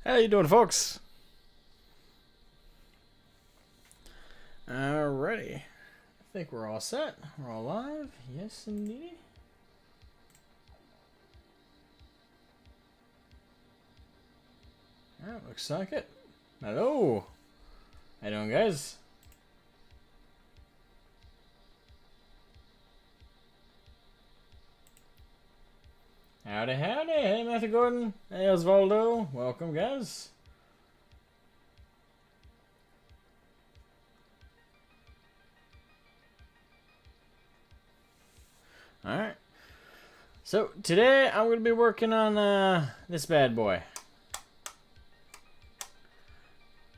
How you doing, folks? Alrighty. I think we're all set. We're all live. Yes, indeed. Alright, looks like it. Hello. How you doing, guys? Howdy, howdy. Hey, Matthew Gordon. Hey, Osvaldo. Welcome, guys. Alright. So, today I'm going to be working on this bad boy.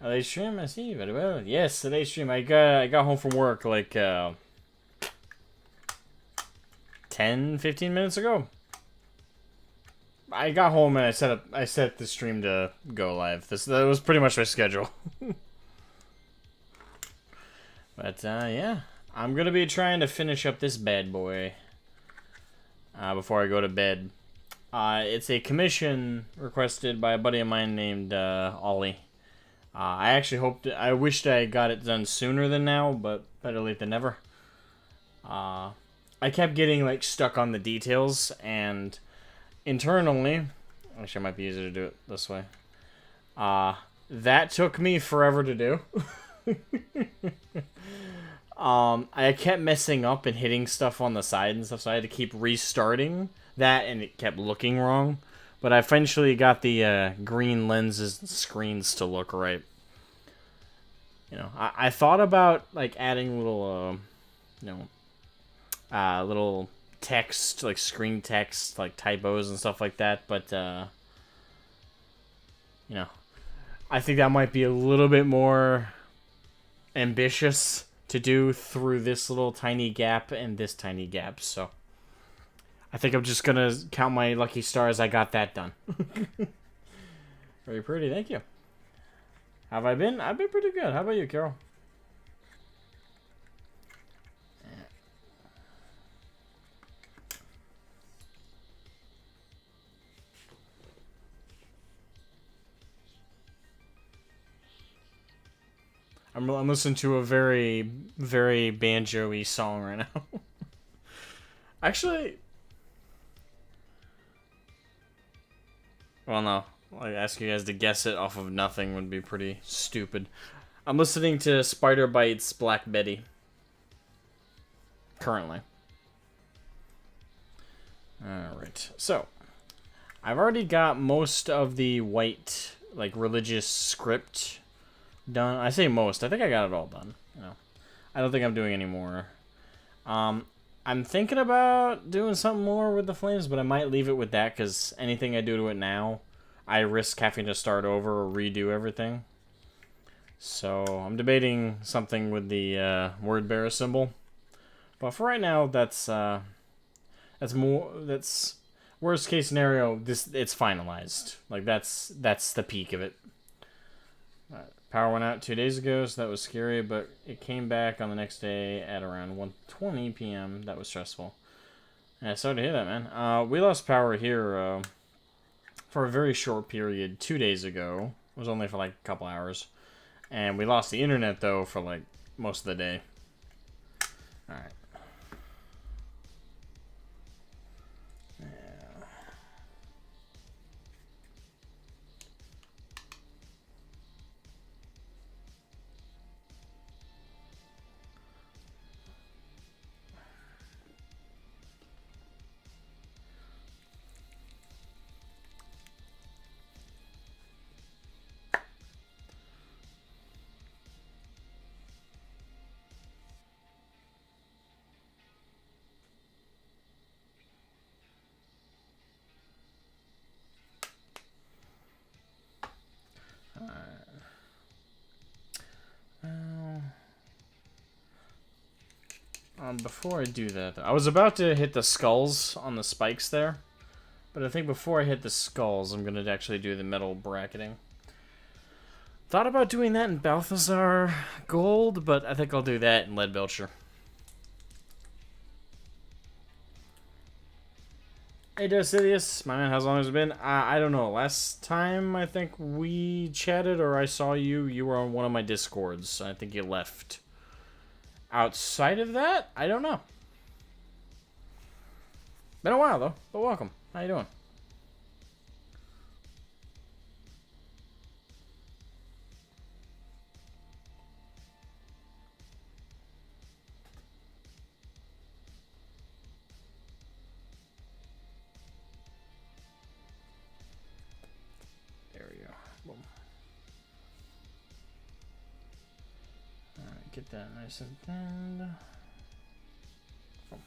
A late stream, I see. Very well. Yes, a late stream. I got home from work like 10, 15 minutes ago. I got home and I set the stream to go live. That was pretty much my schedule. But yeah, I'm gonna be trying to finish up this bad boy before I go to bed. It's a commission requested by a buddy of mine named Ollie. I wished I got it done sooner than now, but better late than never. I kept getting like stuck on the details, and internally, actually, it might be easier to do it this way. That took me forever to do. I kept messing up and hitting stuff on the side and stuff, so I had to keep restarting that, and it kept looking wrong. But I eventually got the green lenses and screens to look right. You know, I thought about like adding little, little text, like screen text, like typos and stuff like that, but you know, I think that might be a little bit more ambitious to do through this little tiny gap and this tiny gap, so I think I'm just gonna count my lucky stars I got that done. Very pretty, thank you. How have I been? I've been pretty good. How about you, Carol? I'm listening to a very, very banjo-y song right now. Actually, well, no. Like, asking you guys to guess it off of nothing would be pretty stupid. I'm listening to Spider Bites Black Betty. Currently. Alright, so I've already got most of the white, like, religious script done. I say most. I think I got it all done. You know, I don't think I'm doing any more. I'm thinking about doing something more with the flames, but I might leave it with that, because anything I do to it now, I risk having to start over or redo everything. So I'm debating something with the word bearer symbol. But for right now, that's worst case scenario. It's finalized. Like that's the peak of it. Power went out 2 days ago, so that was scary, but it came back on the next day at around 1:20 p.m. That was stressful. Yeah, sorry to hear that, man. We lost power here for a very short period 2 days ago. It was only for like a couple hours. And we lost the internet, though, for like most of the day. Alright. Before I do that, I was about to hit the skulls on the spikes there, but I think before I hit the skulls, I'm going to actually do the metal bracketing. Thought about doing that in Balthazar Gold, but I think I'll do that in Leadbelcher. Hey, Decidius, my man, how's long has it been? I don't know. Last time I think we chatted or I saw you, you were on one of my Discords. I think you left. Outside of that, I don't know. Been a while, though, but welcome. How you doing? There we go. Boom. Alright, get that nice and thinned. Boom.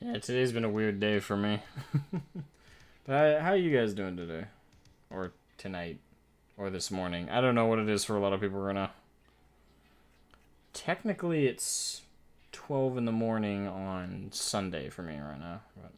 Yeah, today's been a weird day for me. But how are you guys doing today? Or tonight? Or this morning? I don't know what it is for a lot of people right now. Technically, it's 12 in the morning on Sunday for me right now. But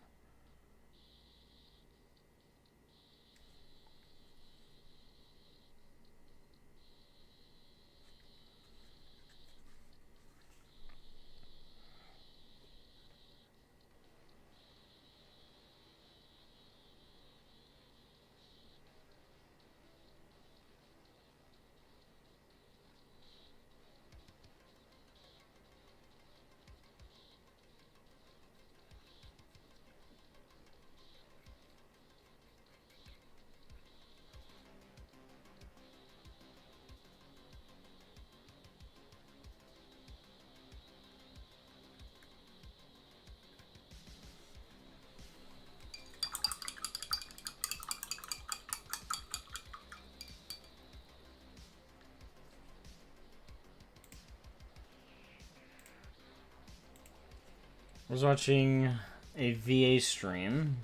I was watching a VA stream.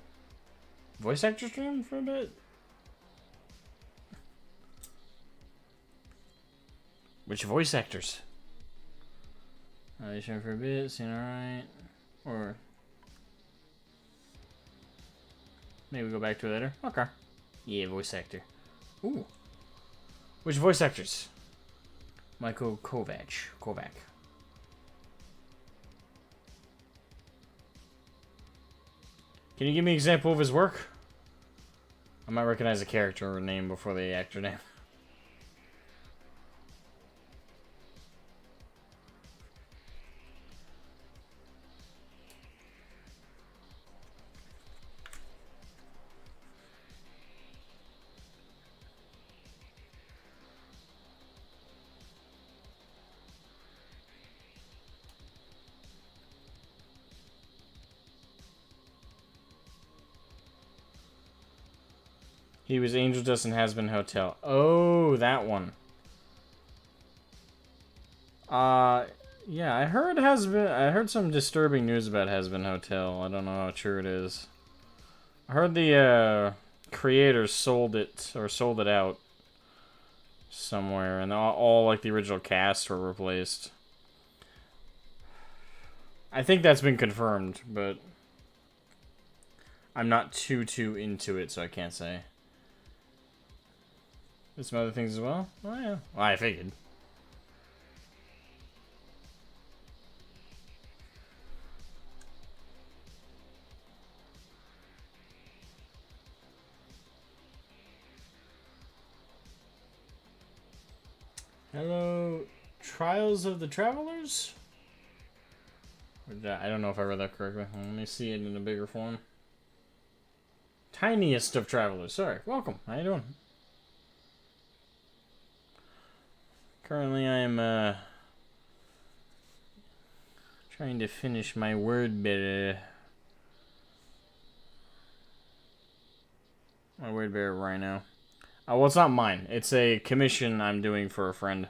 Voice actor stream for a bit? Which voice actors? They stream for a bit, seen alright. Or maybe go back to it later. Okay. Yeah, voice actor. Ooh. Which voice actors? Michael Kovac. Can you give me an example of his work? I might recognize a character or name before the actor name. He was Angel Dust and Has Been Hotel. Oh, that one. Yeah, I heard some disturbing news about Has Been Hotel. I don't know how true it is. I heard the creators sold it out somewhere, and all like the original cast were replaced. I think that's been confirmed, but I'm not too into it, so I can't say. There's some other things as well? Oh, yeah. Well, I figured. Hello, Trials of the Travelers? I don't know if I read that correctly. Let me see it in a bigger form. Tiniest of Travelers. Sorry. Welcome. How you doing? Currently, I am Trying to finish my word better. My word better Rhino. Well, it's not mine. It's a commission I'm doing for a friend.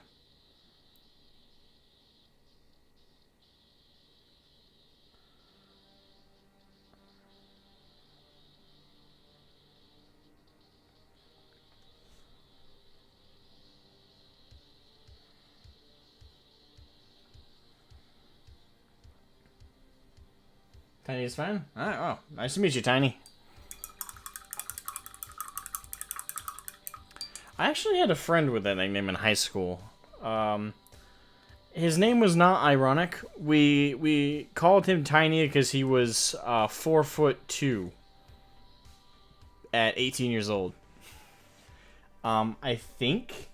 Tiny is fine? Alright, well, nice to meet you, Tiny. I actually had a friend with that nickname in high school. His name was not ironic. We called him Tiny because he was 4'2" at 18 years old. I think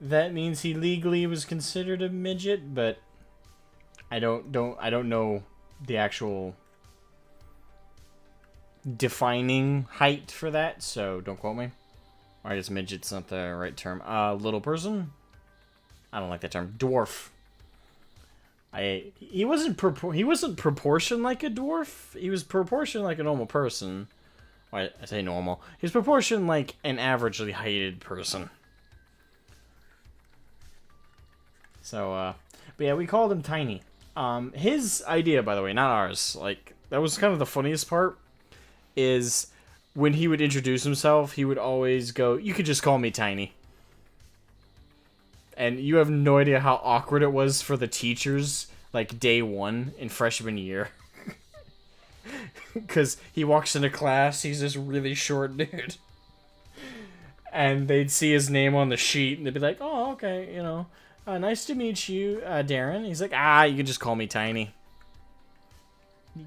that means he legally was considered a midget, but I don't know the actual defining height for that, so don't quote me. Or I guess midget's not the right term. Little person? I don't like that term. Dwarf. He wasn't proportioned like a dwarf. He was proportioned like a normal person. I say normal. He was proportioned like an averagely heighted person. So, but yeah, we called him Tiny. His idea, by the way, not ours. Like, that was kind of the funniest part, is when he would introduce himself, he would always go, "You could just call me Tiny." And you have no idea how awkward it was for the teachers, like, day one in freshman year. Because he walks into class, he's this really short dude. And they'd see his name on the sheet, and they'd be like, "Oh, okay, you know, nice to meet you, Darren." He's like, "You can just call me Tiny."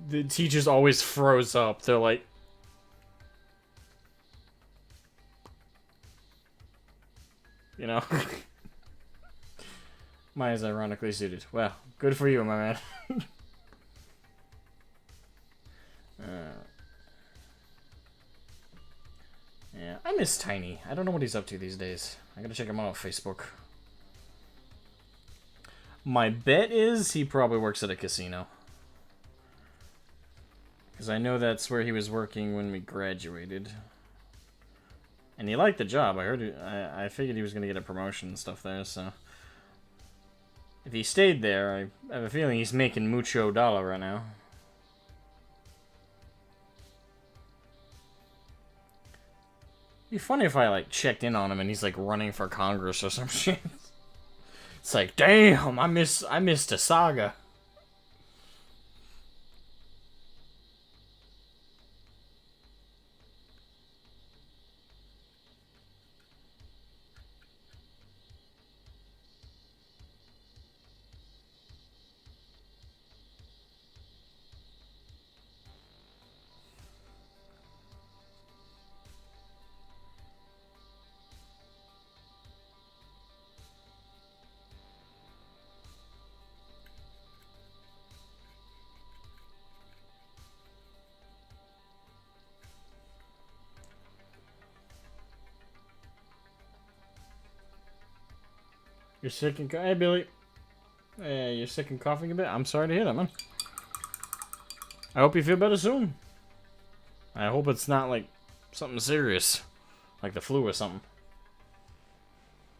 The teachers always froze up. They're like, you know. Mine is ironically suited. Well, good for you, my man. Yeah, I miss Tiny. I don't know what he's up to these days. I gotta check him out on Facebook. My bet is he probably works at a casino. Because I know that's where he was working when we graduated. And he liked the job. I heard. I figured he was gonna get a promotion and stuff there, so... If he stayed there, I have a feeling he's making mucho dollar right now. It'd be funny if I, like, checked in on him and he's, like, running for Congress or some shit. It's like, damn, I missed a saga. You're sick and... Hey, Billy. You're sick and coughing a bit? I'm sorry to hear that, man. I hope you feel better soon. I hope it's not, like, something serious. Like the flu or something.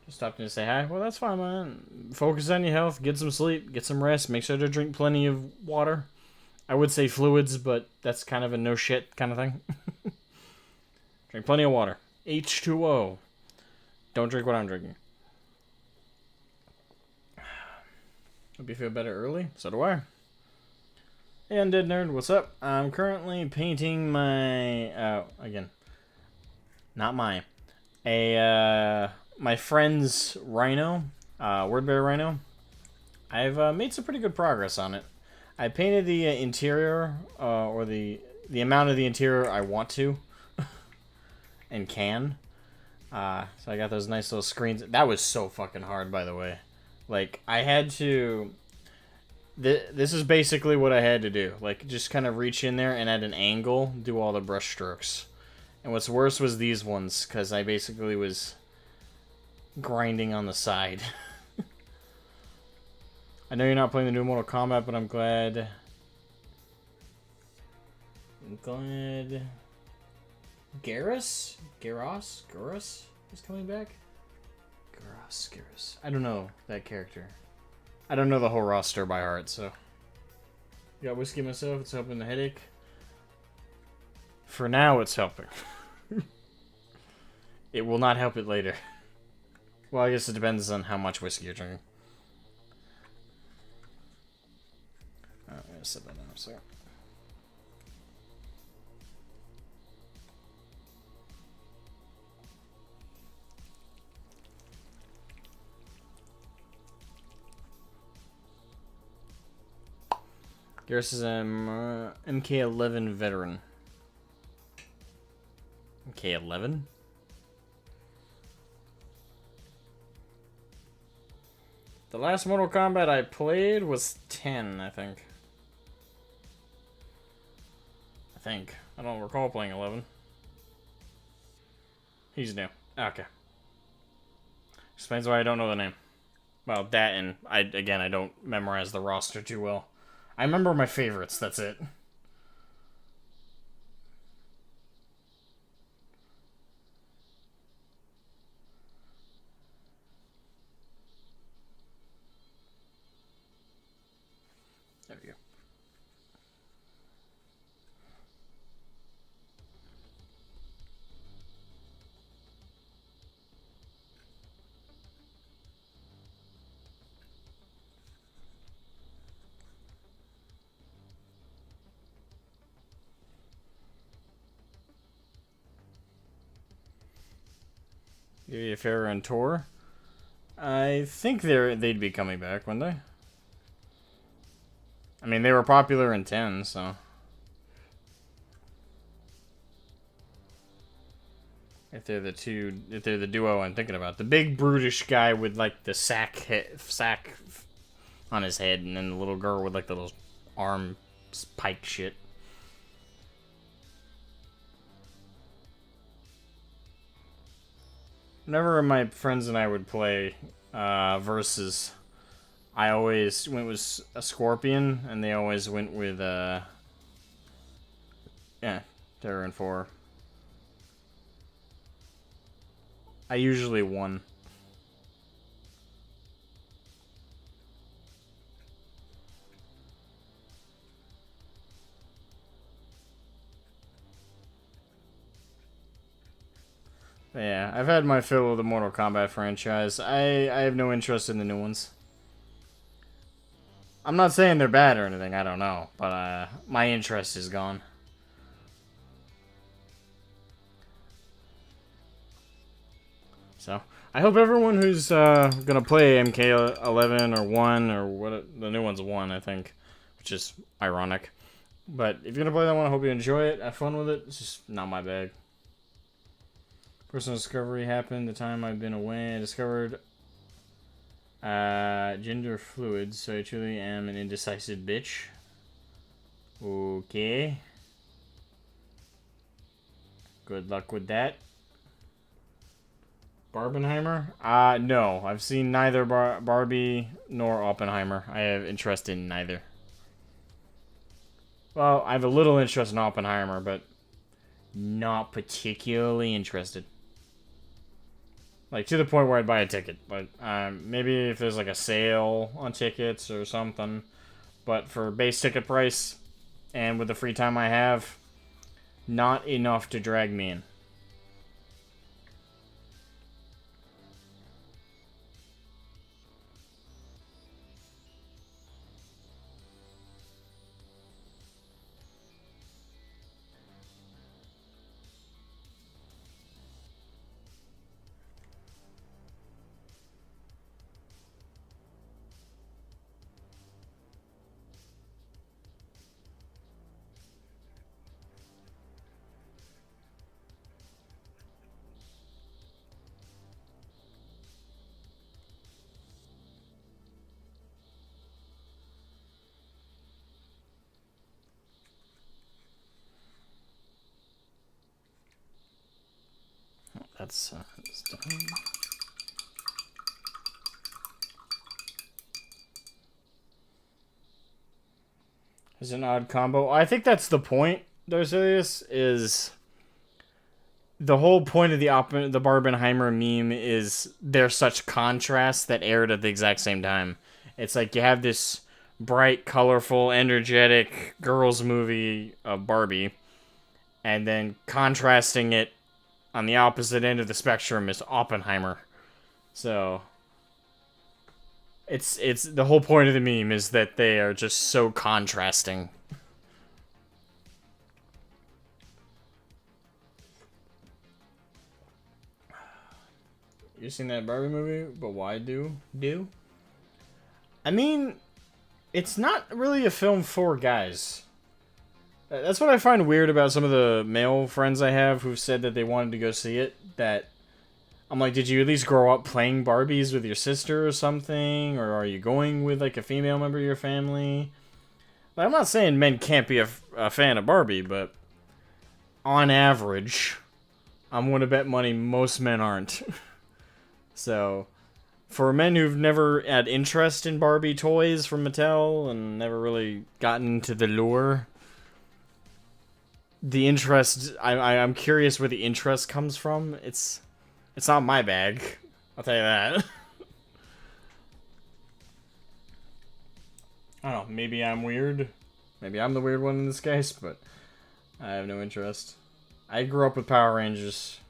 Just stopped in to say hi. Well, that's fine, man. Focus on your health. Get some sleep. Get some rest. Make sure to drink plenty of water. I would say fluids, but that's kind of a no shit kind of thing. Drink plenty of water. H2O. Don't drink what I'm drinking. Hope you feel better early. So do I. Hey, Undead Nerd, what's up? I'm currently painting my... again. Not mine. My friend's Rhino. Wordbear Rhino. I've made some pretty good progress on it. I painted the interior, or the amount of the interior I want to. And can. So I got those nice little screens. That was so fucking hard, by the way. Like, I had to... This is basically what I had to do. Like, just kind of reach in there and at an angle, do all the brush strokes. And what's worse was these ones, because I basically was grinding on the side. I know you're not playing the new Mortal Kombat, but I'm glad. Garrus is coming back. Garrus. I don't know that character. I don't know the whole roster by heart, so. Got whiskey myself. It's helping the headache. For now, it's helping. It will not help it later. Well, I guess it depends on how much whiskey you're drinking. I'm gonna set that down a second. Garrus is an MK11 veteran. MK11? The last Mortal Kombat I played was 10, I think. I don't recall playing 11. He's new. Okay. Explains why I don't know the name. Well, that and I don't memorize the roster too well. I remember my favorites, that's it. There we go. Maybe if Farrah and Tor. I think they'd be coming back, wouldn't they? I mean, they were popular in 10, so. If they're the duo I'm thinking about. The big brutish guy with like the sack on his head, and then the little girl with like the little arm pike shit. Whenever my friends and I would play versus, I always went with a Scorpion, and they always went with Terror and 4. I usually won. Yeah, I've had my fill of the Mortal Kombat franchise. I have no interest in the new ones. I'm not saying they're bad or anything, I don't know. But my interest is gone. So, I hope everyone who's gonna play MK11 or 1 or what the new one's 1, I think, which is ironic. But if you're gonna play that one, I hope you enjoy it, have fun with it. It's just not my bag. Personal discovery happened the time I've been away. I discovered gender fluid, so I truly am an indecisive bitch. Okay. Good luck with that. Barbenheimer? No. I've seen neither Barbie nor Oppenheimer. I have interest in neither. Well, I have a little interest in Oppenheimer, but not particularly interested. Like, to the point where I'd buy a ticket. But maybe if there's, like, a sale on tickets or something. But for base ticket price, and with the free time I have, not enough to drag me in. That's done. It's an odd combo. I think that's the point, Darcilius, is the whole point of the Barbenheimer meme is they're such contrasts that aired at the exact same time. It's like you have this bright, colorful, energetic girls' movie of Barbie, and then contrasting it on the opposite end of the spectrum is Oppenheimer. So it's the whole point of the meme is that they are just so contrasting. You seen that Barbie movie? But why do? I mean, it's not really a film for guys. That's what I find weird about some of the male friends I have who've said that they wanted to go see it. That I'm like, did you at least grow up playing Barbies with your sister or something? Or are you going with like a female member of your family? Like, I'm not saying men can't be a fan of Barbie, but on average, I'm going to bet money most men aren't. So, for men who've never had interest in Barbie toys from Mattel and never really gotten into the lure, the interest, I'm curious where the interest comes from. It's not my bag, I'll tell you that. I don't know, maybe I'm weird. Maybe I'm the weird one in this case, but I have no interest. I grew up with Power Rangers.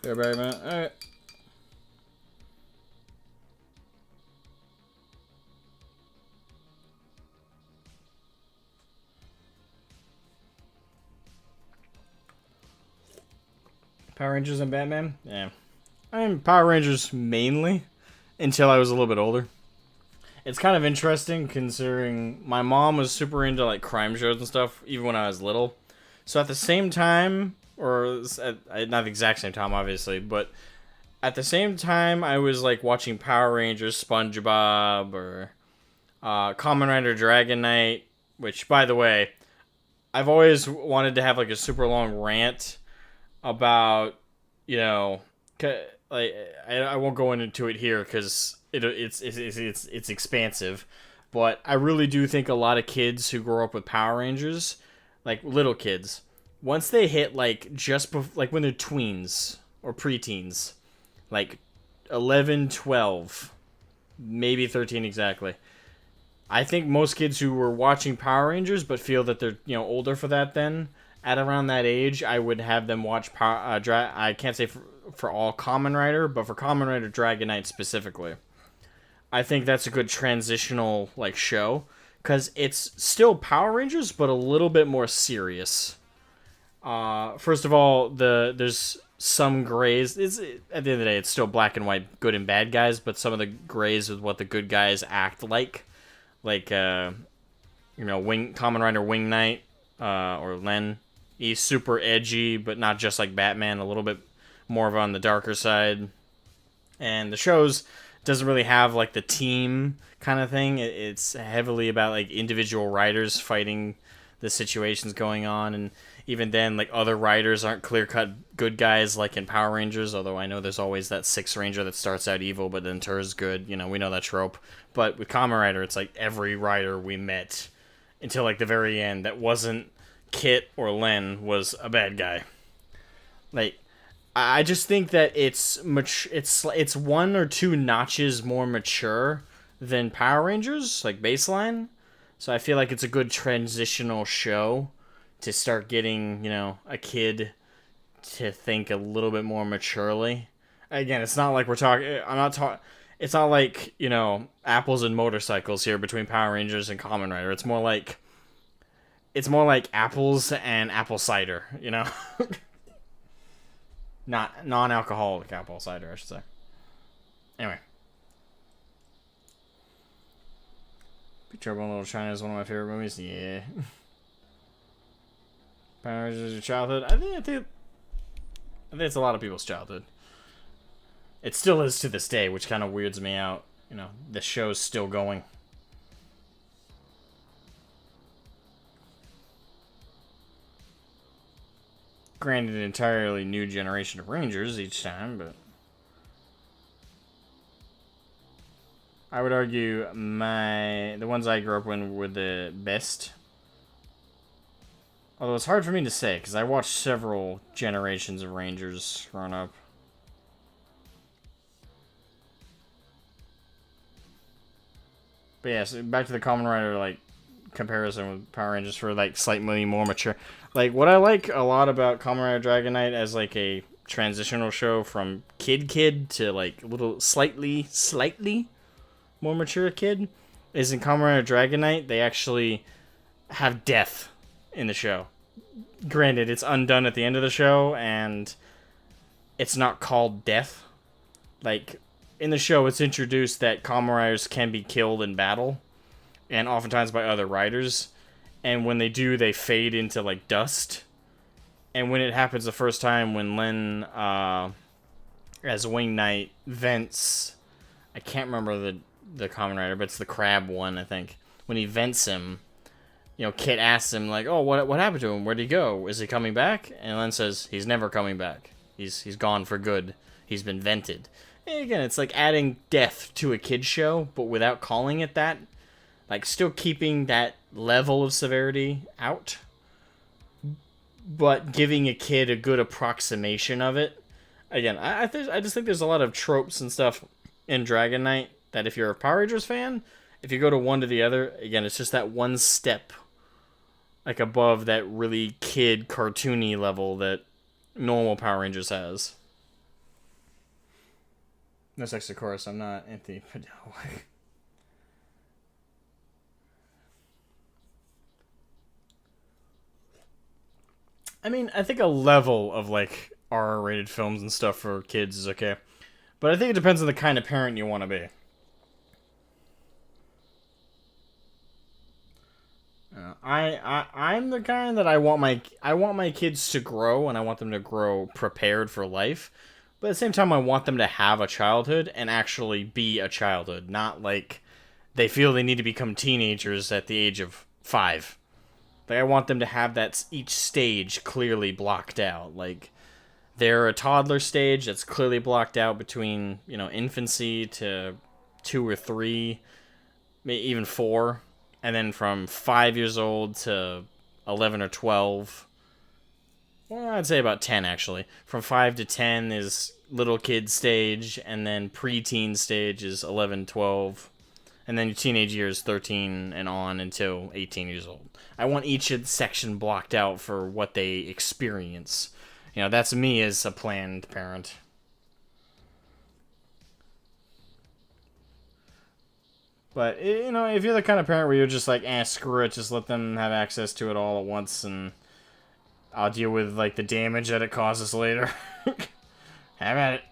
Yeah, right, man. Alright. Power Rangers and Batman? Yeah. I'm Power Rangers mainly until I was a little bit older. It's kind of interesting considering my mom was super into like crime shows and stuff even when I was little. So at the same time, or at not the exact same time obviously, but at the same time I was like watching Power Rangers, SpongeBob, or Kamen Rider Dragon Knight, which by the way, I've always wanted to have like a super long rant about, you know, like I won't go into it here because it's expansive, but I really do think a lot of kids who grow up with Power Rangers, like little kids, once they hit like like when they're tweens or preteens, like 11, 12, maybe 13 exactly. I think most kids who were watching Power Rangers but feel that they're, you know, older for that then, at around that age, I would have them watch I can't say for all Kamen Rider, but for Kamen Rider Dragon Knight specifically. I think that's a good transitional like show because it's still Power Rangers but a little bit more serious. First of all, there's some grays. It's at the end of the day, it's still black and white, good and bad guys, but some of the grays with what the good guys act like you know, Kamen Rider Wing Knight, or Len. He's super edgy, but not just like Batman, a little bit more of on the darker side. And the shows doesn't really have like the team kind of thing. It's heavily about like individual riders fighting the situations going on, and even then, like, other riders aren't clear-cut good guys like in Power Rangers, although I know there's always that 6 Ranger that starts out evil but then turns good. You know, we know that trope. But with Kamen Rider, it's like every rider we met until, like, the very end that wasn't Kit or Len was a bad guy. Like, I just think that it's 1 or 2 notches more mature than Power Rangers, like baseline. So I feel like it's a good transitional show to start getting, you know, a kid to think a little bit more maturely. Again, it's not like we're talking. I'm not talking. It's not like, you know, apples and motorcycles here between Power Rangers and Kamen Rider. It's more like apples and apple cider. You know, not non-alcoholic apple cider, I should say. Anyway. Big Trouble in Little China is one of my favorite movies. Yeah. Power Rangers is your childhood. I think it's a lot of people's childhood. It still is to this day, which kind of weirds me out. You know, the show's still going. Granted, an entirely new generation of Rangers each time, but I would argue the ones I grew up with were the best. Although it's hard for me to say, because I watched several generations of Rangers growing up. But yeah, so back to the Kamen Rider, like, comparison with Power Rangers for, like, slightly more mature. Like, what I like a lot about Kamen Rider Dragon Knight as, like, a transitional show from kid to, like, little slightly more mature kid is in Kamen Rider Dragon Knight, they actually have death in the show. Granted, it's undone at the end of the show, and it's not called death. Like, in the show, it's introduced that Kamen Riders can be killed in battle, and oftentimes by other riders. And when they do, they fade into, like, dust. And when it happens the first time, when Len, as Wing Knight, vents... I can't remember the Kamen Rider, but it's the crab one, I think. When he vents him, you know, Kit asks him, like, oh, what happened to him? Where'd he go? Is he coming back? And Len says, he's never coming back. He's gone for good. He's been vented. And again, it's like adding death to a kid's show, but without calling it that. Like, still keeping that level of severity out, but giving a kid a good approximation of it. Again, I just think there's a lot of tropes and stuff in Dragon Knight that if you're a Power Rangers fan, if you go to one to the other, again, it's just that one step, like, above that really kid cartoony level that normal Power Rangers has. No sex, of course. I'm not Anthony Padilla. I mean, I think a level of, like, R-rated films and stuff for kids is okay. But I think it depends on the kind of parent you want to be. I'm the kind that I want my kids to grow, and I want them to grow prepared for life. But at the same time, I want them to have a childhood and actually be a childhood, not like they feel they need to become teenagers at the age of 5. Like, I want them to have that each stage clearly blocked out. Like, they're a toddler stage that's clearly blocked out between, you know, infancy to 2 or 3, maybe even 4. And then from 5 years old to 11 or 12. Well, I'd say about 10, actually. From 5 to 10 is little kid stage, and then preteen stage is 11, 12. And then your teenage years, 13 and on until 18 years old. I want each section blocked out for what they experience. You know, that's me as a planned parent. But, you know, if you're the kind of parent where you're just like, screw it, just let them have access to it all at once, and I'll deal with, like, the damage that it causes later. Have at it.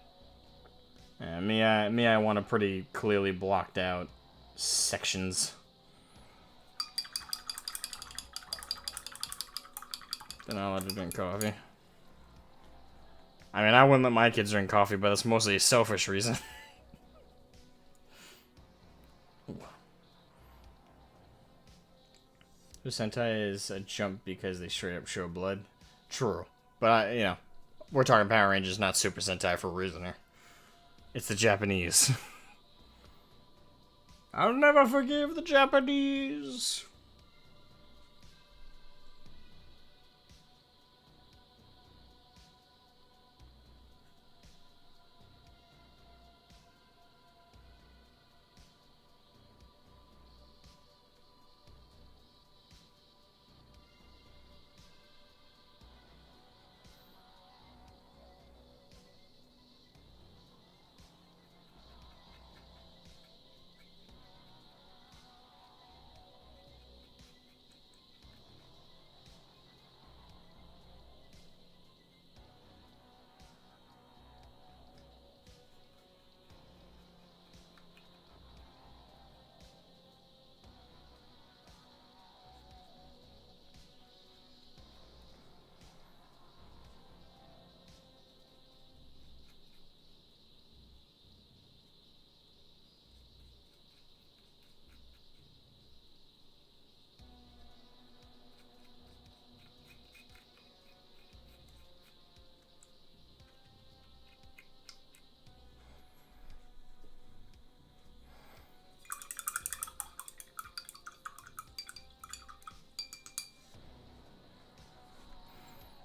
Yeah, me, I want a pretty clearly blocked out sections. They're not allowed to drink coffee. I mean, I wouldn't let my kids drink coffee, but that's mostly a selfish reason. Sentai is a jump because they straight up show blood. True. But, you know, we're talking Power Rangers, not Super Sentai for a reason here. It's the Japanese. I'll never forgive the Japanese.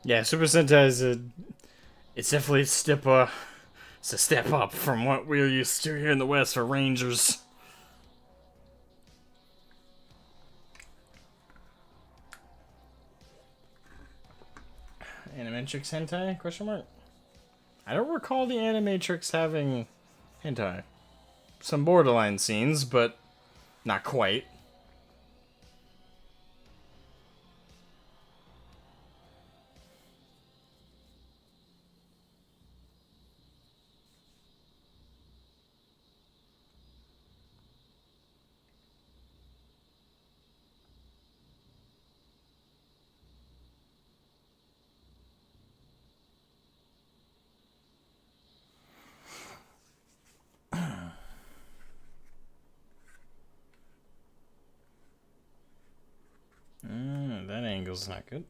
Yeah, Super Sentai is it's definitely it's a step up from what we're used to here in the West for Rangers. Animatrix hentai? Question mark. I don't recall the Animatrix having hentai. Some borderline scenes, but not quite. That angle's not good.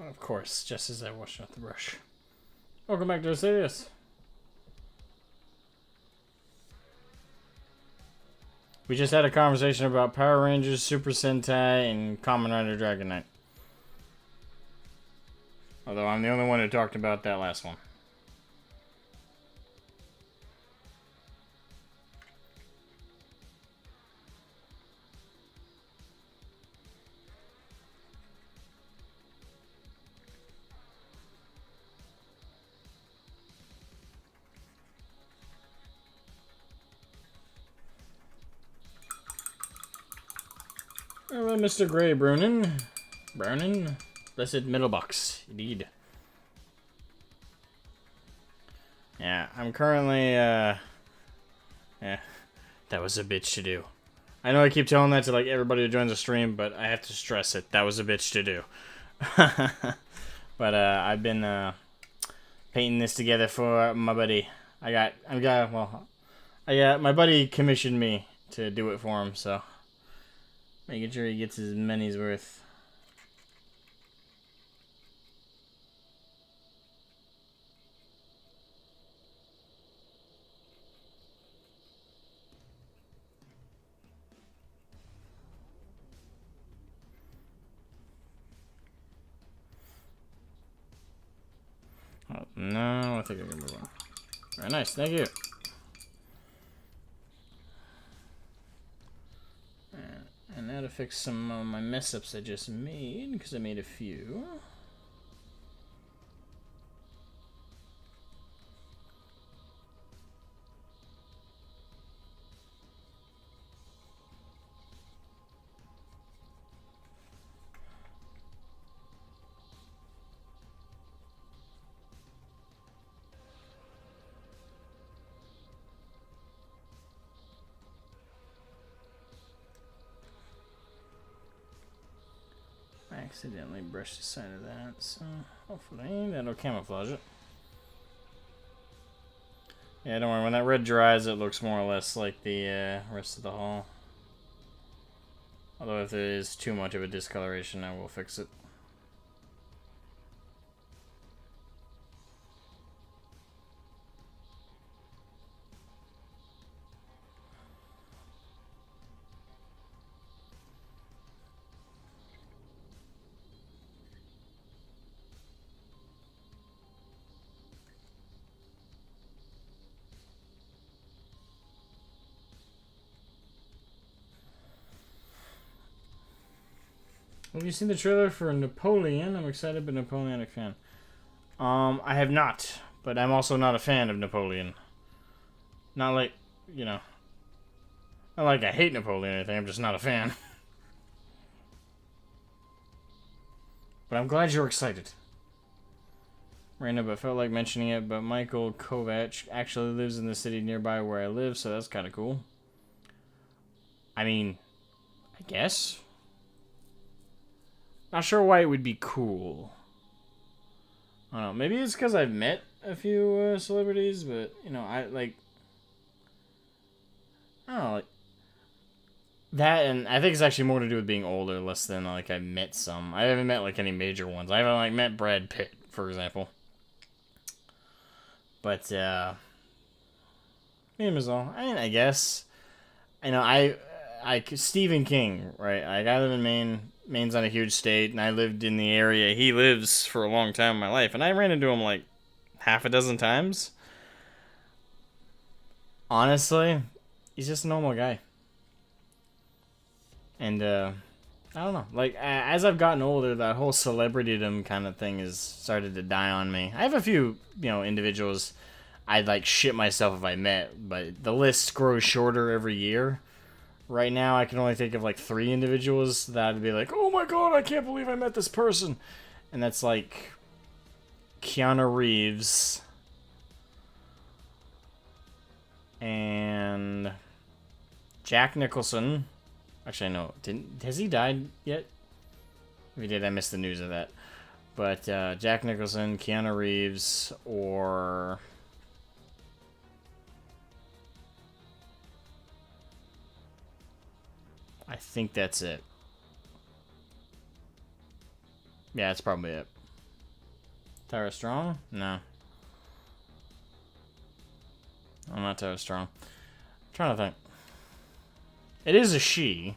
Of course, just as I wash out the brush. Welcome back to Osiris. We just had a conversation about Power Rangers, Super Sentai, and Kamen Rider Dragon Knight. Although I'm the only one who talked about that last one. Hello, Mr. Grey Brownin. Brownin? Blessed middle box, indeed. Yeah, I'm currently, yeah, that was a bitch to do. I know I keep telling that to, like, everybody who joins the stream, but I have to stress it. That was a bitch to do. But, I've been, painting this together for my buddy. My buddy commissioned me to do it for him, so making sure he gets his money's worth. Oh, no, I think I can move on. Very nice, thank you. And now to fix some of my mess ups I just made, because I made a few. I accidentally brushed the side of that, so hopefully that'll camouflage it. Yeah, don't worry, when that red dries, it looks more or less like the rest of the hull. Although if there is too much of a discoloration, I will fix it. Have you seen the trailer for Napoleon? I'm excited, but Napoleonic fan. I have not, but I'm also not a fan of Napoleon. Not like, you know, not like I hate Napoleon or anything, I'm just not a fan. But I'm glad you're excited. Random, but felt like mentioning it, but Michael Kovac actually lives in the city nearby where I live, so that's kind of cool. I mean, I guess. Not sure why it would be cool. I don't know. Maybe it's because I've met a few celebrities, but, you know, I don't know, like, that, and I think it's actually more to do with being older, less than, like, I met some. I haven't met, like, any major ones. I haven't, like, met Brad Pitt, for example. But, name is all. I mean, I guess. You know, Stephen King, right? Like, I live in Maine. Maine's not a huge state, and I lived in the area he lives for a long time in my life, and I ran into him like half a dozen times. Honestly, he's just a normal guy. And, I don't know. Like, as I've gotten older, that whole celebritydom kind of thing has started to die on me. I have a few, you know, individuals I'd, like, shit myself if I met, but the list grows shorter every year. Right now, I can only think of, like, 3 individuals that would be like, oh my god, I can't believe I met this person. And that's, like, Keanu Reeves and Jack Nicholson. Actually, no. Has he died yet? If he did, I missed the news of that. But Jack Nicholson, Keanu Reeves, or... I think that's it. Yeah, that's probably it. Tara Strong? No. I'm not Tara Strong. I'm trying to think. It is a she.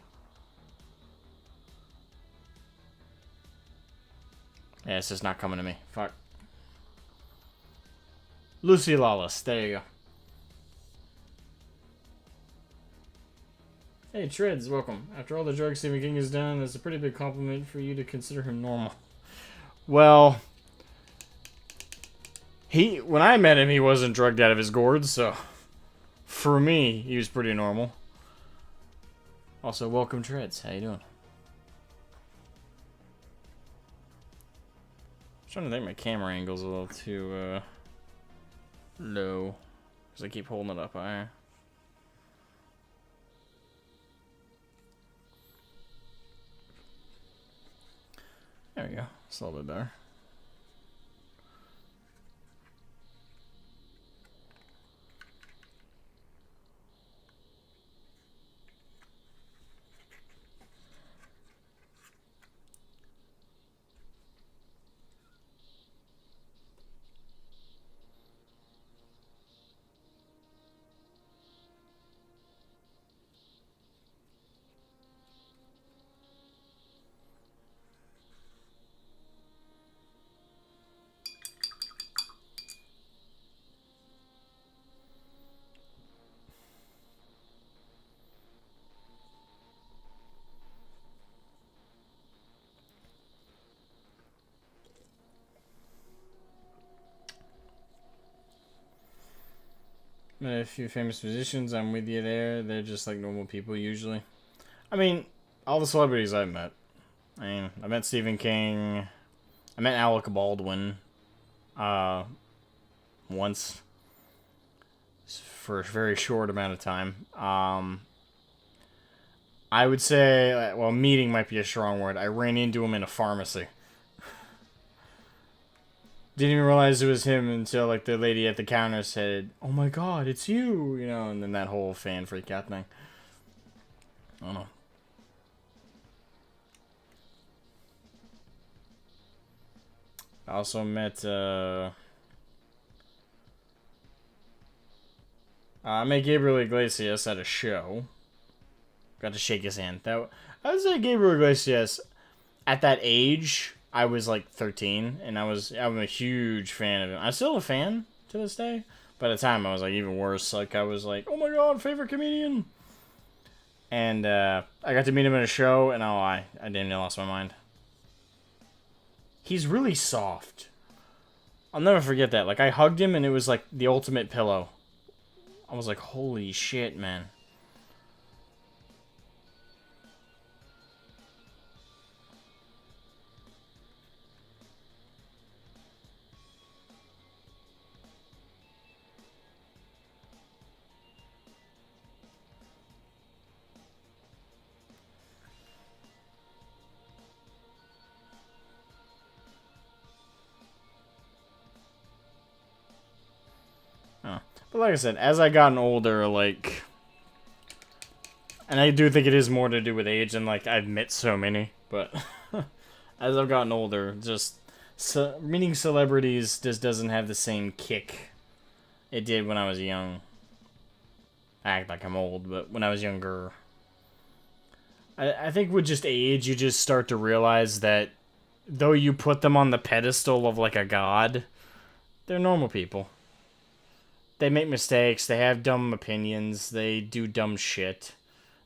Yeah, it's just not coming to me. Fuck. Lucy Lawless. There you go. Hey, Treads, welcome. After all the drugs Stephen King has done, it's a pretty big compliment for you to consider him normal. Well, when I met him, he wasn't drugged out of his gourd, so for me, he was pretty normal. Also, welcome, Treads. How you doing? I'm trying to think my camera angle's a little too low, because I keep holding it up higher. There we go. It's a little bit better. A few famous musicians, I'm with you there. They're just like normal people usually. I mean, all the celebrities I've met. I met Stephen King. I met Alec Baldwin. Once. For a very short amount of time. I would say, well, meeting might be a strong word. I ran into him in a pharmacy. Didn't even realize it was him until, like, the lady at the counter said, "Oh my god, it's you!" You know, and then that whole fan freak out thing. I don't know. I also met, I met Gabriel Iglesias at a show. Got to shake his hand. I would say Gabriel Iglesias, at that age, I was like 13, and I'm a huge fan of him. I'm still a fan to this day, but at the time I was like even worse. Like I was like, oh my god, favorite comedian. And I got to meet him at a show, and I damn near lost my mind. He's really soft. I'll never forget that. Like I hugged him, and it was like the ultimate pillow. I was like, holy shit, man. But like I said, as I gotten older, like, and I do think it is more to do with age, and like I've met so many, but as I've gotten older, just meeting celebrities just doesn't have the same kick it did when I was young. I act like I'm old, but when I was younger, I think with just age, you just start to realize that though you put them on the pedestal of like a god, they're normal people. They make mistakes, they have dumb opinions, they do dumb shit.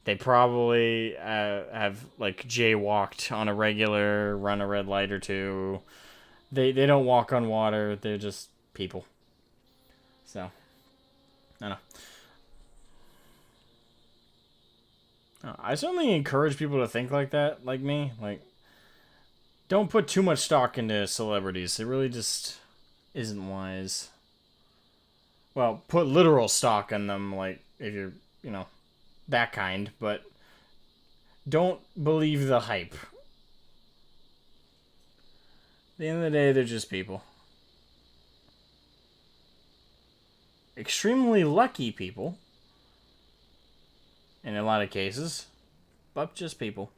They probably have, like, jaywalked on a regular, run a red light or two. They don't walk on water, they're just people. So, I don't know. I certainly encourage people to think like that, like me. Like, don't put too much stock into celebrities. It really just isn't wise. Well, put literal stock in them, like, if you're, you know, that kind, but don't believe the hype. At the end of the day, they're just people. Extremely lucky people, in a lot of cases, but just people.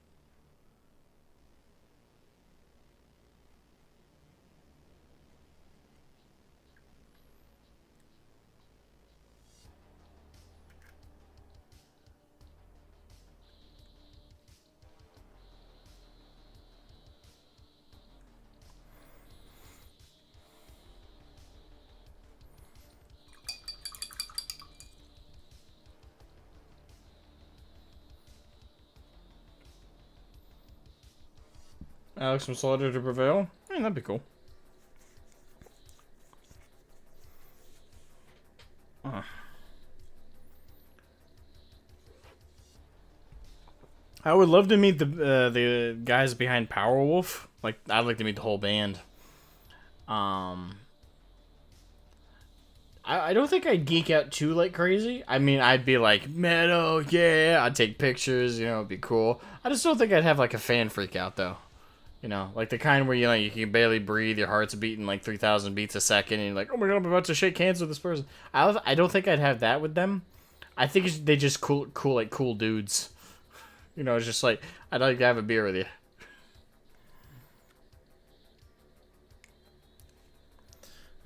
Alex from Slaughter to Prevail. I mean, that'd be cool. I would love to meet the guys behind Powerwolf. Like, I'd like to meet the whole band. I don't think I'd geek out too like crazy. I mean, I'd be like, metal, yeah. I'd take pictures, you know, it'd be cool. I just don't think I'd have like a fan freak out though. You know, like the kind where you can barely breathe, your heart's beating like 3,000 beats a second, and you're like, oh my god, I'm about to shake hands with this person. I don't think I'd have that with them. I think they just cool dudes. You know, it's just like, I'd like to have a beer with you.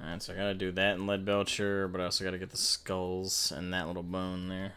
Alright, so I gotta do that in Lead Belcher, but I also gotta get the skulls and that little bone there.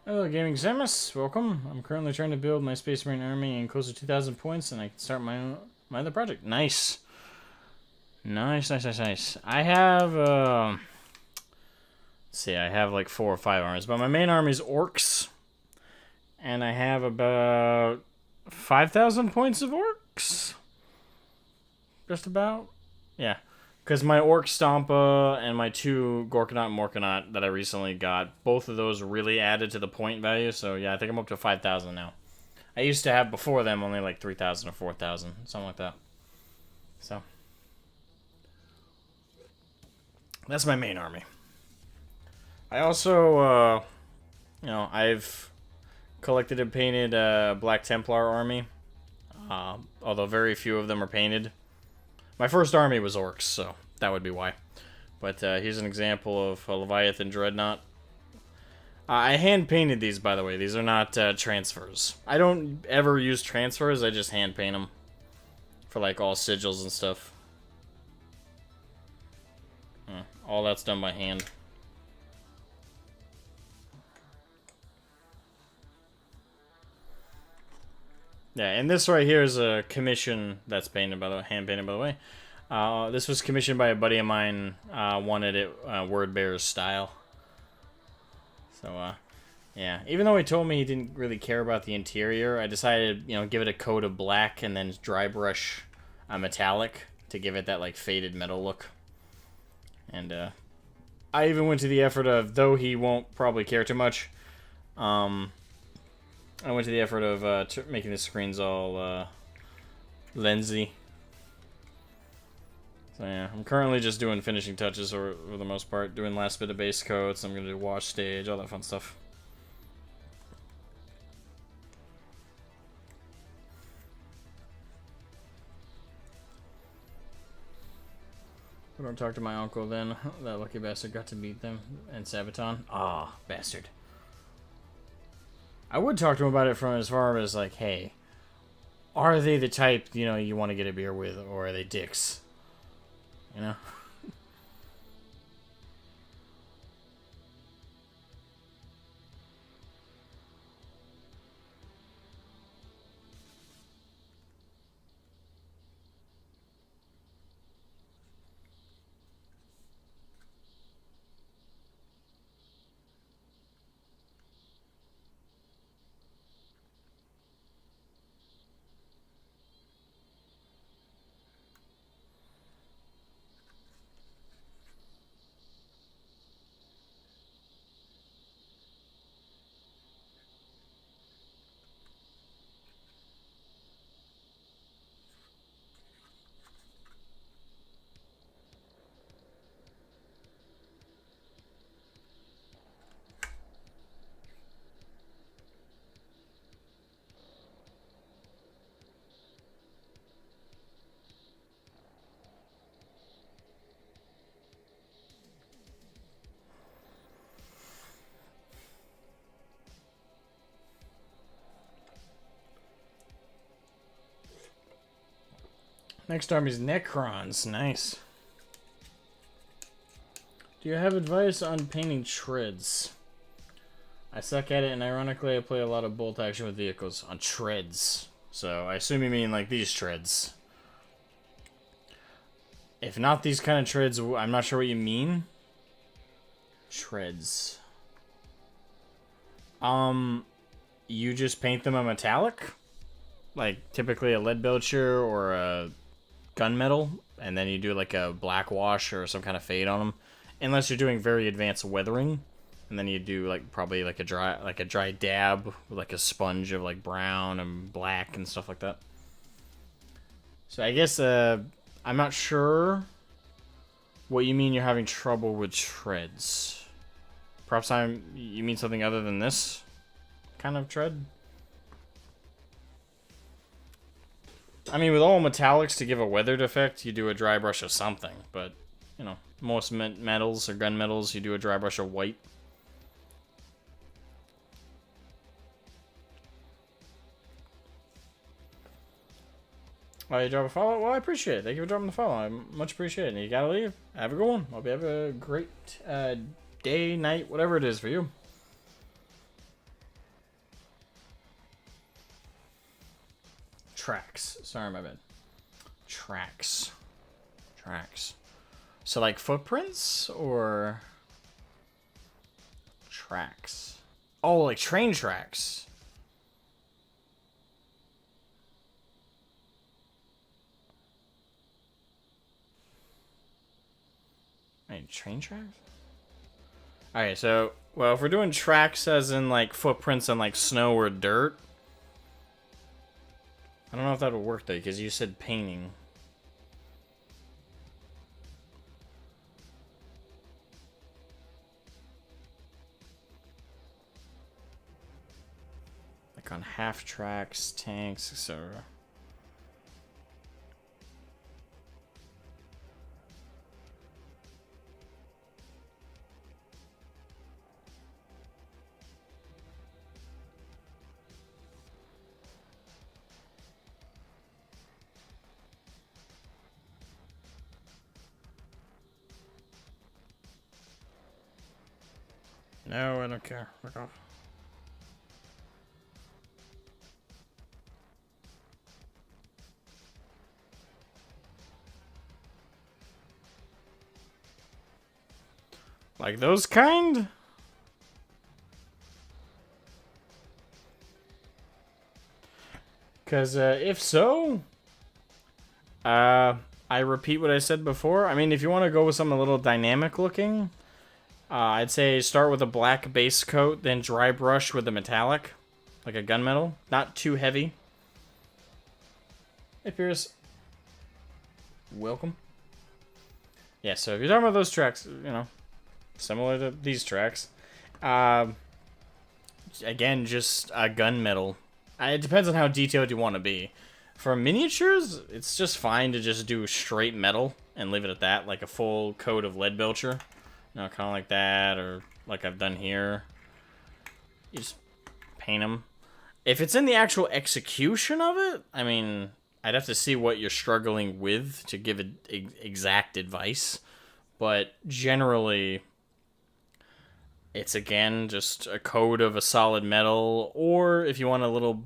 Hello, Gaming Samus. Welcome. I'm currently trying to build my Space Marine army and close to 2,000 points, and I can start my other project. Nice. Nice. I have, let's see, I have like 4 or 5 armies, but my main army is orcs, and I have about 5,000 points of orcs. Just about. Yeah. Because my Orc Stompa and my 2 Gorkanaut and Morkanaut that I recently got, both of those really added to the point value. So yeah, I think I'm up to 5,000 now. I used to have before them only like 3,000 or 4,000, something like that. So that's my main army. I also, you know, I've collected and painted a Black Templar army, although very few of them are painted. My first army was orcs, so that would be why. But here's an example of a Leviathan Dreadnought. I hand-painted these, by the way. These are not transfers. I don't ever use transfers, I just hand-paint them. For, like, all sigils and stuff. All that's done by hand. Yeah, and this right here is a commission that's painted by the way, hand painted by the way. This was commissioned by a buddy of mine. Wanted it word bearer's style. So yeah. Even though he told me he didn't really care about the interior, I decided give it a coat of black and then dry brush metallic to give it that like faded metal look. And I even went to the effort of, though he won't probably care too much. I went to the effort of making the screens all lensy. So yeah, I'm currently just doing finishing touches for the most part, doing last bit of base coats. I'm going to do wash stage, all that fun stuff. I don't talk to my uncle then. That lucky bastard got to meet them and Sabaton. Ah, bastard. I would talk to him about it from as far as like, hey, are they the type, you want to get a beer with, or are they dicks? You know? Next army's Necrons. Nice. Do you have advice on painting treads? I suck at it, and ironically, I play a lot of bolt action with vehicles on treads. So I assume you mean like these treads. If not these kind of treads, I'm not sure what you mean. Treads. You just paint them a metallic? Like, typically a lead belcher or a gunmetal, and then you do like a black wash or some kind of fade on them. Unless you're doing very advanced weathering, and then you do like probably like a dry dab with like a sponge of like brown and black and stuff like that. So I guess I'm not sure what you mean you're having trouble with treads. Perhaps you mean something other than this kind of tread? I mean, with all metallics, to give a weathered effect, you do a dry brush of something. But, you know, most metals or gunmetals, you do a dry brush of white. Oh, you drop a follow? Well, I appreciate it. Thank you for dropping the follow. I much appreciate it. And you gotta leave. Have a good one. Hope you have a great day, night, whatever it is for you. Tracks. Sorry, my bad. Tracks. Tracks. So, like, footprints or tracks? Oh, like train tracks. Wait, train tracks? Alright, so, well, if we're doing tracks as in, like, footprints on, like, snow or dirt, I don't know if that would work, though, because you said painting. Like on half tracks, tanks, etc. No, I don't care. Fuck off. Like those kind? Because if so, I repeat what I said before. I mean, if you want to go with something a little dynamic looking, I'd say start with a black base coat, then dry brush with a metallic, like a gunmetal. Not too heavy. Hey, Pierce. Welcome. Yeah, so if you're talking about those tracks, you know, similar to these tracks. Again, just a gunmetal. It depends on how detailed you want to be. For miniatures, it's just fine to just do straight metal and leave it at that, like a full coat of lead belcher. You know, kind of like that, or like I've done here. You just paint them. If it's in the actual execution of it, I mean, I'd have to see what you're struggling with to give exact advice. But generally, it's again just a coat of a solid metal, or if you want a little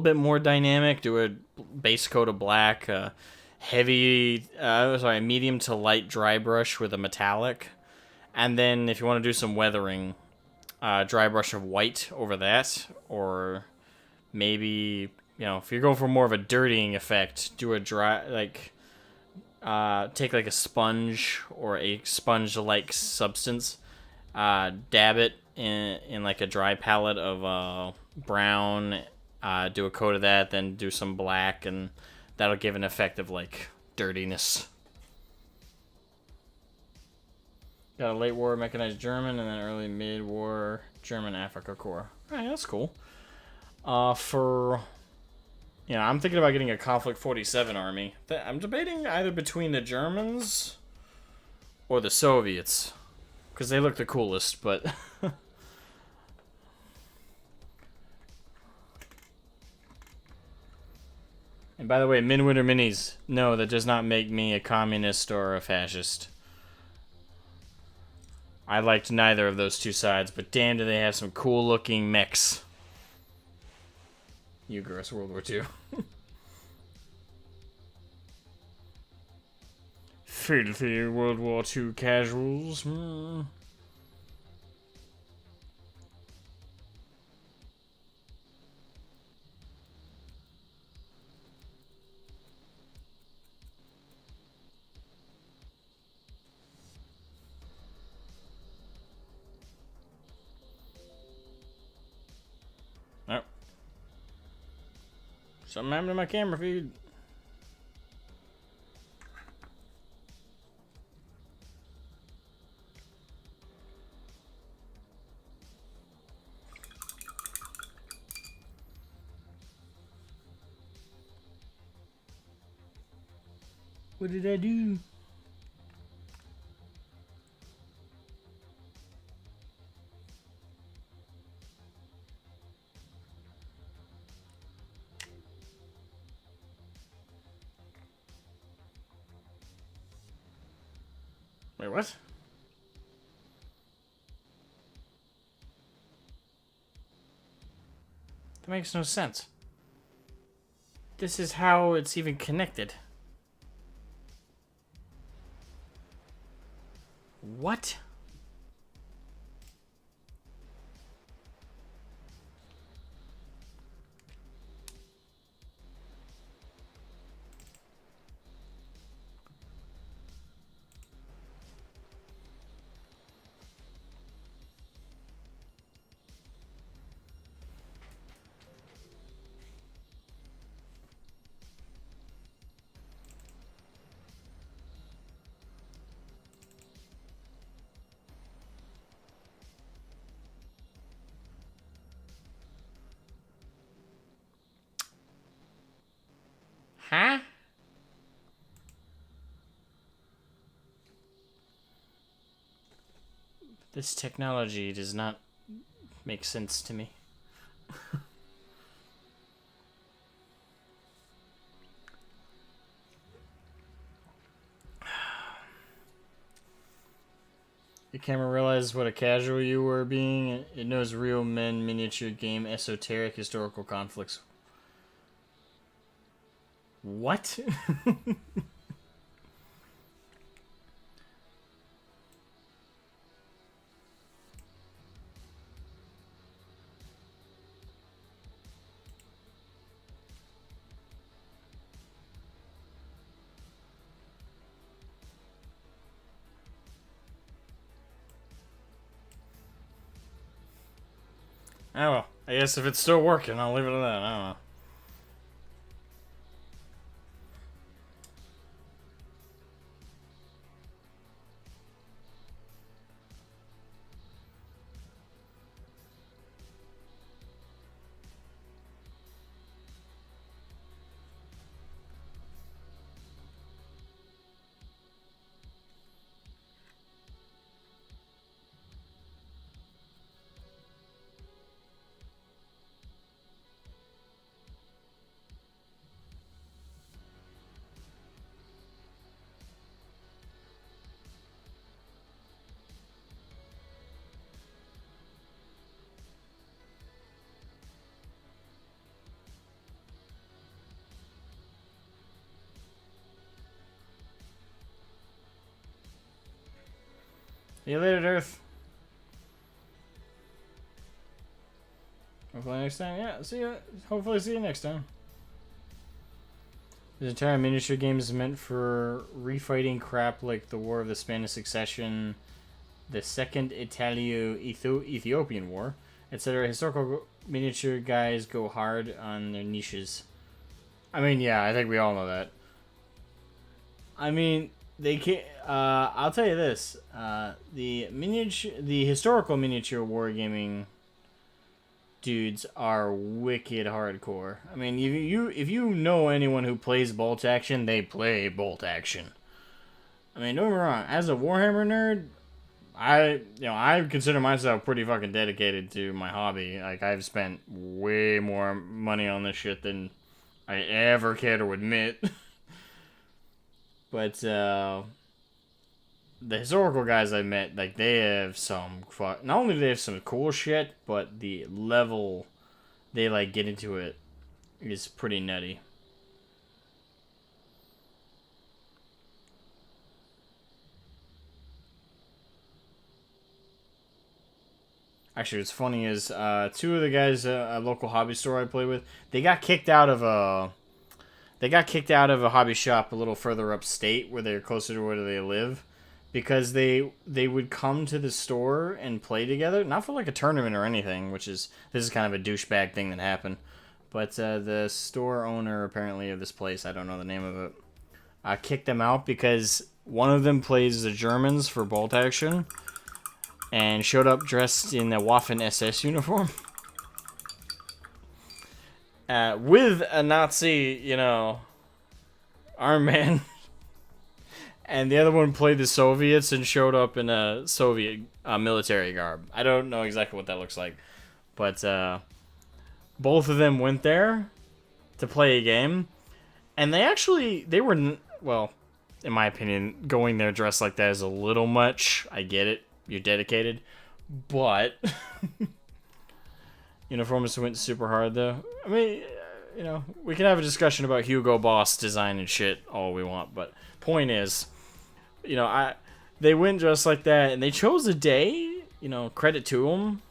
bit more dynamic, do a base coat of black, medium to light dry brush with a metallic, and then if you want to do some weathering, dry brush of white over that, or maybe, you know, if you're going for more of a dirtying effect, do a dry, like, take like a sponge or a sponge-like substance, dab it in like a dry palette of brown, do a coat of that, then do some black, and that'll give an effect of like dirtiness. Got a late war mechanized German and then early mid-war German Africa Corps. Alright, that's cool. You know, I'm thinking about getting a Conflict 47 army. I'm debating either between the Germans or the Soviets, because they look the coolest, but And by the way, Midwinter Minis, no, that does not make me a communist or a fascist. I liked neither of those two sides, but damn do they have some cool looking mechs. Ugress World War II. Filthy World War II casuals. Oh. Something happened to my camera feed. What did I do? Wait, what? That makes no sense. This is how it's even connected. What? Huh? This technology does not make sense to me. Your camera realizes what a casual you were being. It knows real men, miniature game, esoteric, historical conflicts. What? Oh well, I guess if it's still working, I'll leave it at that. I don't know. See you later, Earth. Hopefully next time. Yeah, see you. Hopefully see you next time. This entire miniature game is meant for refighting crap like the War of the Spanish Succession, the Second Italo-Ethiopian War, etc. Historical miniature guys go hard on their niches. I mean, yeah, I think we all know that. I mean, they can't. I'll tell you this: the historical miniature wargaming dudes are wicked hardcore. I mean, if you know anyone who plays bolt action, they play bolt action. I mean, don't get me wrong. As a Warhammer nerd, I consider myself pretty fucking dedicated to my hobby. Like, I've spent way more money on this shit than I ever care to admit. But the historical guys I met, like, they have some not only do they have some cool shit, but the level they like get into it is pretty nutty. Actually, what's funny is two of the guys at a local hobby store I play with, they got kicked out of a hobby shop a little further upstate where they're closer to where they live, because they would come to the store and play together, not for like a tournament or anything, this is kind of a douchebag thing that happened, but the store owner apparently of this place, I don't know the name of it, kicked them out because one of them plays the Germans for bolt action and showed up dressed in a Waffen SS uniform. With a Nazi, armband. And the other one played the Soviets and showed up in a Soviet military garb. I don't know exactly what that looks like. But both of them went there to play a game. And they were, well, in my opinion, going there dressed like that is a little much. I get it. You're dedicated. But uniformists went super hard, though. I mean, we can have a discussion about Hugo Boss design and shit all we want. But point is, they went dressed like that, and they chose a day, credit to them.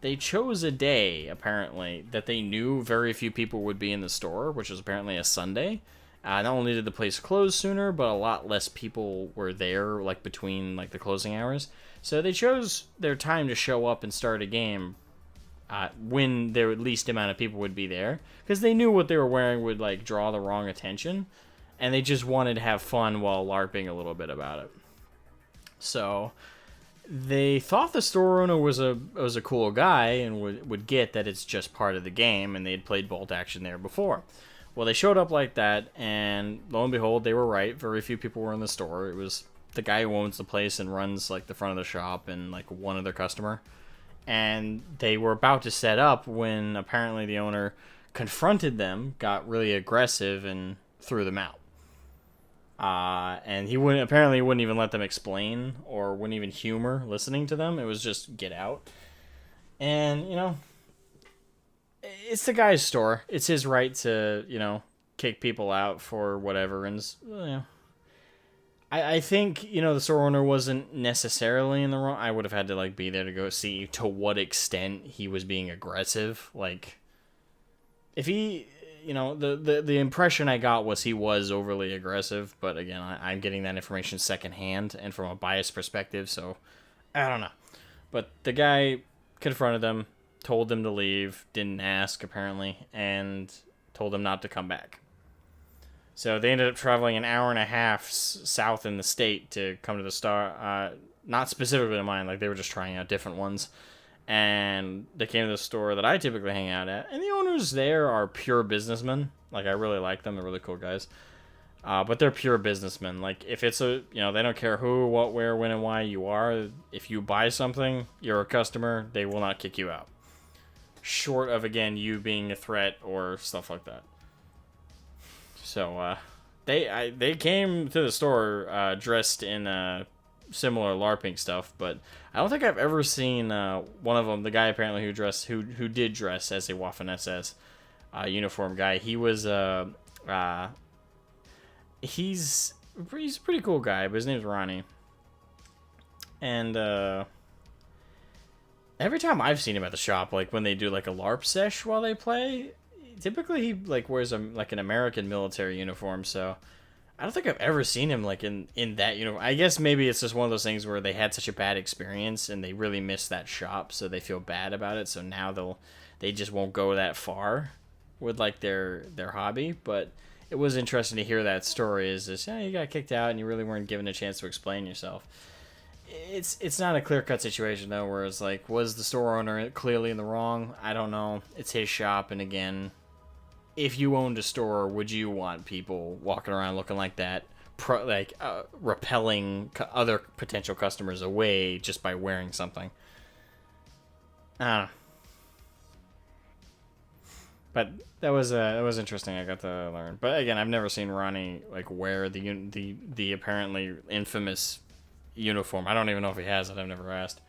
They chose a day, apparently, that they knew very few people would be in the store, which was apparently a Sunday. Not only did the place close sooner, but a lot less people were there, like, between, like, the closing hours. So they chose their time to show up and start a game when the least amount of people would be there, because they knew what they were wearing would, like, draw the wrong attention, and they just wanted to have fun while LARPing a little bit about it. So they thought the store owner was a cool guy and would get that it's just part of the game, and they had played bolt action there before. Well, they showed up like that, and lo and behold, they were right. Very few people were in the store. It was the guy who owns the place and runs, like, the front of the shop and, like, one other customer. And they were about to set up when apparently the owner confronted them, got really aggressive, and threw them out. And he wouldn't even let them explain or wouldn't even humor listening to them. It was just get out. And, it's the guy's store. It's his right to, kick people out for whatever. And, I think, the store owner wasn't necessarily in the wrong. I would have had to, like, be there to go see to what extent he was being aggressive. Like, if he, the impression I got was he was overly aggressive. But, again, I'm getting that information secondhand and from a biased perspective, so I don't know. But the guy confronted them, told them to leave, didn't ask, apparently, and told them not to come back. So they ended up traveling an hour and a half south in the state to come to the store. Not specifically to mine, like, they were just trying out different ones. And they came to the store that I typically hang out at. And the owners there are pure businessmen. Like, I really like them. They're really cool guys. But they're pure businessmen. Like, if it's they don't care who, what, where, when, and why you are. If you buy something, you're a customer, they will not kick you out. Short of, again, you being a threat or stuff like that. So, they came to the store dressed in similar LARPing stuff, but I don't think I've ever seen one of them, the guy apparently who did dress as a Waffen SS uniform guy. He was he's a pretty cool guy, but his name's Rhino. And every time I've seen him at the shop, like when they do like a LARP sesh while they play, typically he like wears an American military uniform, so I don't think I've ever seen him like in that uniform. I guess maybe it's just one of those things where they had such a bad experience and they really miss that shop, so they feel bad about it, so now they just won't go that far with like their hobby. But it was interesting to hear that story, is this, you got kicked out and you really weren't given a chance to explain yourself. It's not a clear-cut situation, though, where it's like, was the store owner clearly in the wrong? I don't know. It's his shop, and again, if you owned a store, would you want people walking around looking like that, repelling other potential customers away just by wearing something? I don't know. But that was interesting. I got to learn. But again, I've never seen Ronnie like wear the apparently infamous uniform. I don't even know if he has it. I've never asked.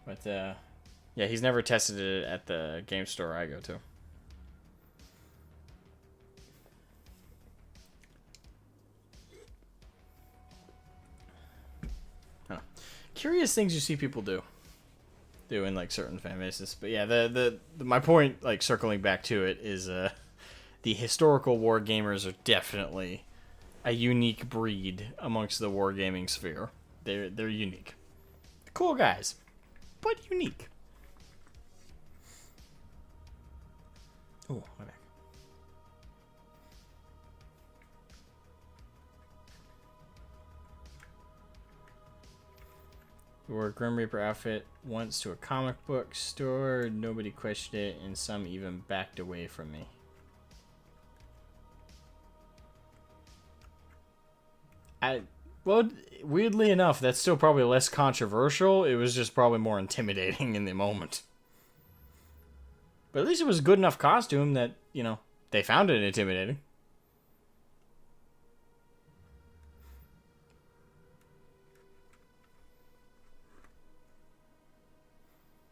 But yeah, he's never tested it at the game store I go to. Huh. Curious things you see people do in like certain fan bases. But yeah, the my point, like circling back to it, is the historical war gamers are definitely a unique breed amongst the wargaming sphere. They're unique. Cool guys, but unique. Oh, my back. Wore a Grim Reaper outfit once to a comic book store. Nobody questioned it, and some even backed away from me. Well, weirdly enough, that's still probably less controversial. It was just probably more intimidating in the moment. But at least it was a good enough costume that, you know, they found it intimidating.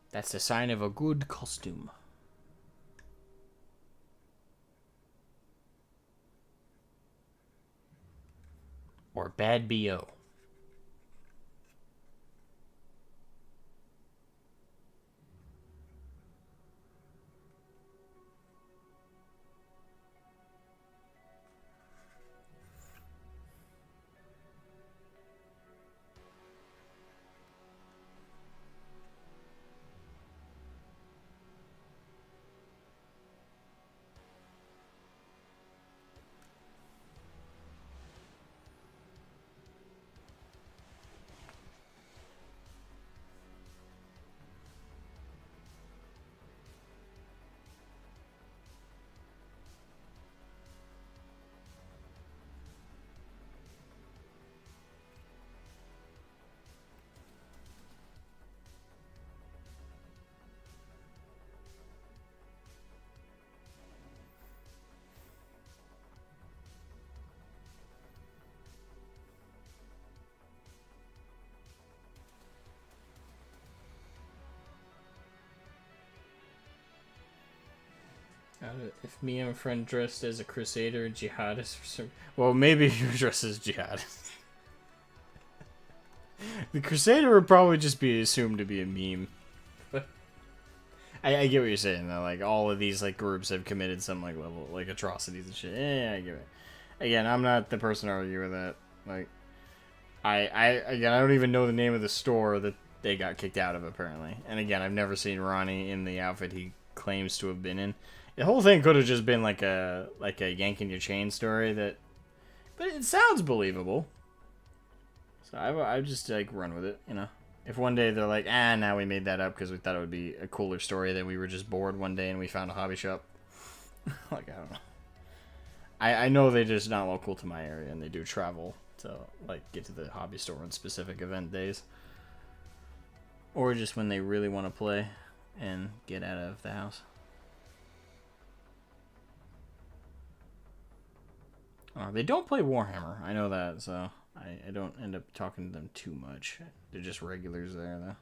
That's the sign of a good costume. Or bad BO. If me and a friend dressed as a crusader, jihadist, or some... Well, maybe if you're dressed as jihadist. The crusader would probably just be assumed to be a meme. But I get what you're saying though. Like all of these like groups have committed some like level like atrocities and shit. Yeah, I get it. Again, I'm not the person to argue with that. Like, again, I don't even know the name of the store that they got kicked out of apparently. And again, I've never seen Ronnie in the outfit he claims to have been in. The whole thing could have just been like a yanking your chain story that, but it sounds believable. So I just like run with it, you know. If one day they're like, now we made that up because we thought it would be a cooler story, that we were just bored one day and we found a hobby shop. Like, I don't know. I know they're just not local to my area and they do travel to like get to the hobby store on specific event days. Or just when they really want to play and get out of the house. They don't play Warhammer. I know that, so I don't end up talking to them too much. They're just regulars there, though.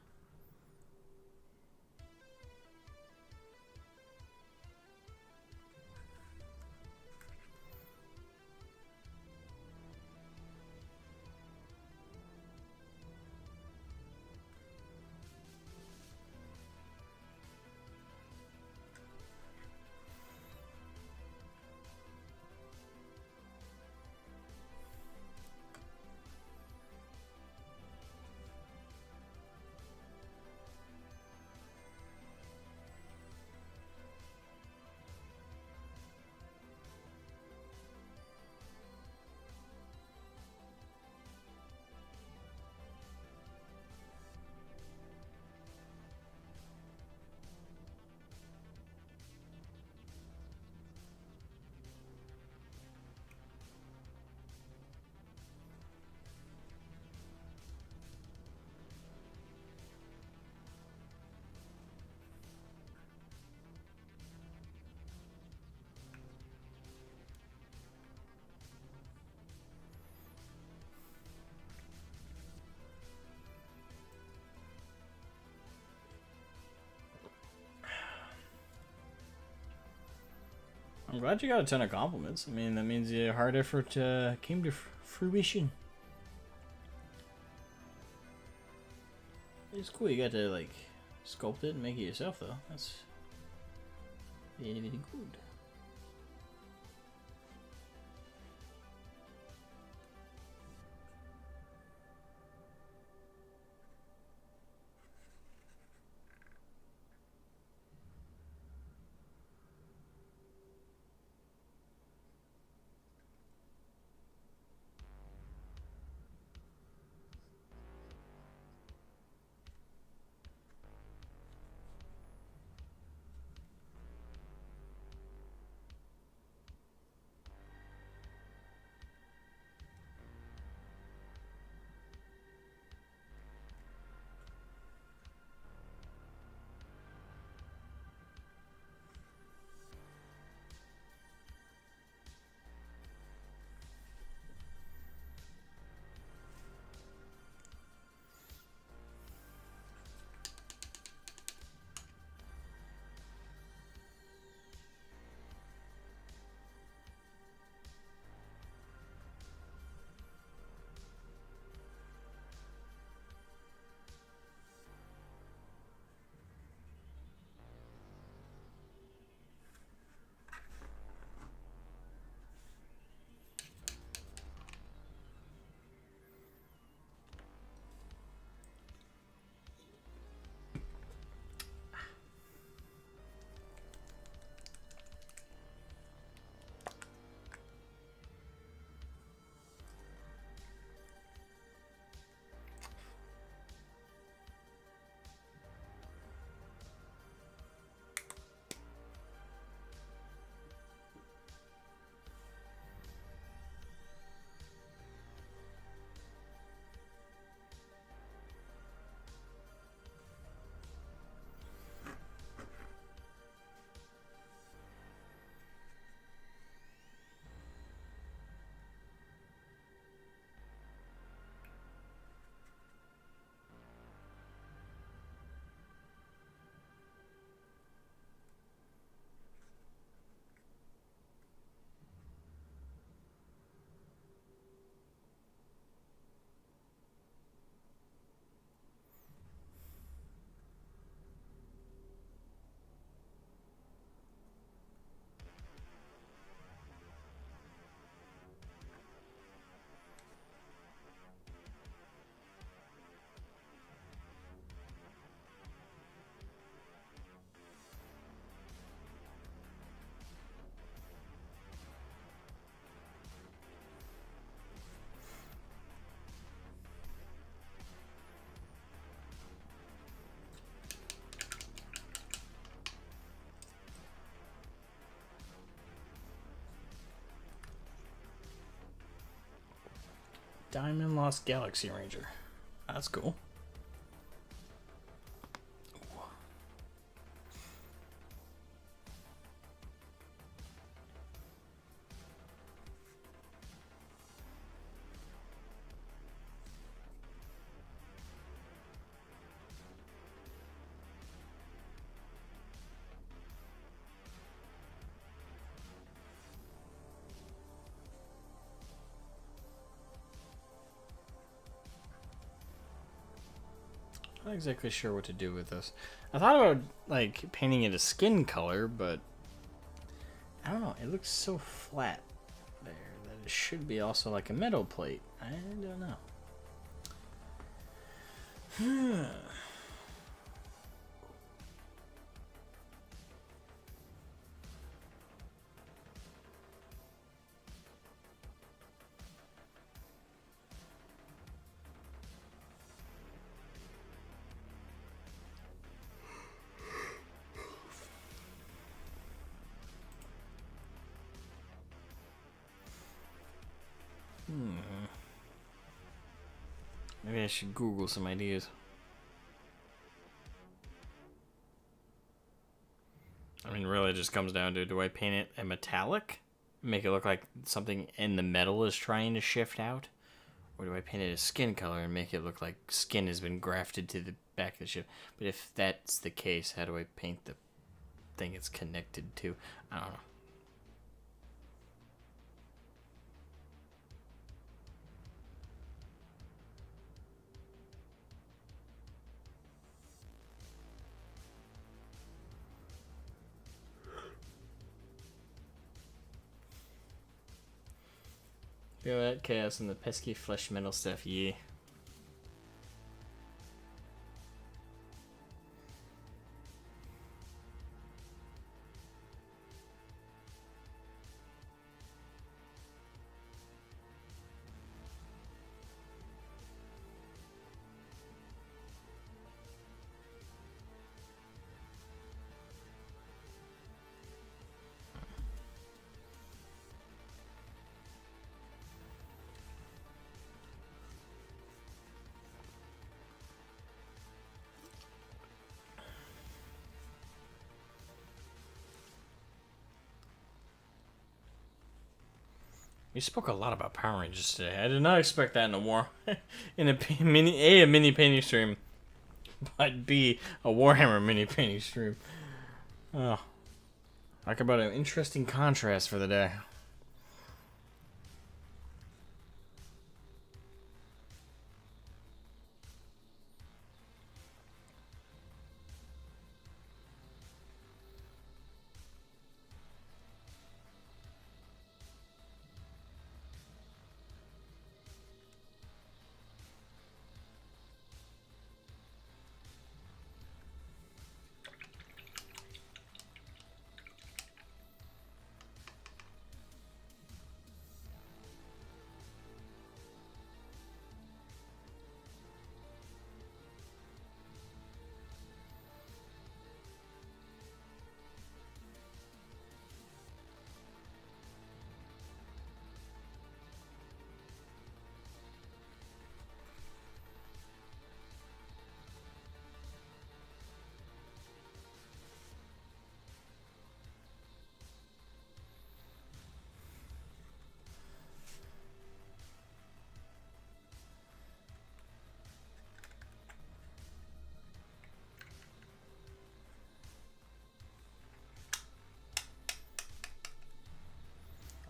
I'm glad you got a ton of compliments. I mean, that means your hard effort came to fruition. It's cool. You got to like sculpt it and make it yourself, though. That's very, very good. Diamond Lost Galaxy Ranger. That's cool. Not exactly sure what to do with this. I thought about like painting it a skin color, but I don't know. It looks so flat there that it should be also like a metal plate. I don't know. Maybe I should Google some ideas. I mean, really, it just comes down to, do I paint it a metallic? Make it look like something in the metal is trying to shift out? Or do I paint it a skin color and make it look like skin has been grafted to the back of the ship? But if that's the case, how do I paint the thing it's connected to? I don't know. Feel that chaos and the pesky flesh metal stuff, yeah. We spoke a lot about Power Rangers today. I did not expect that in a war, in a mini painting stream, but B, a Warhammer mini painting stream. Oh, talk about an interesting contrast for the day.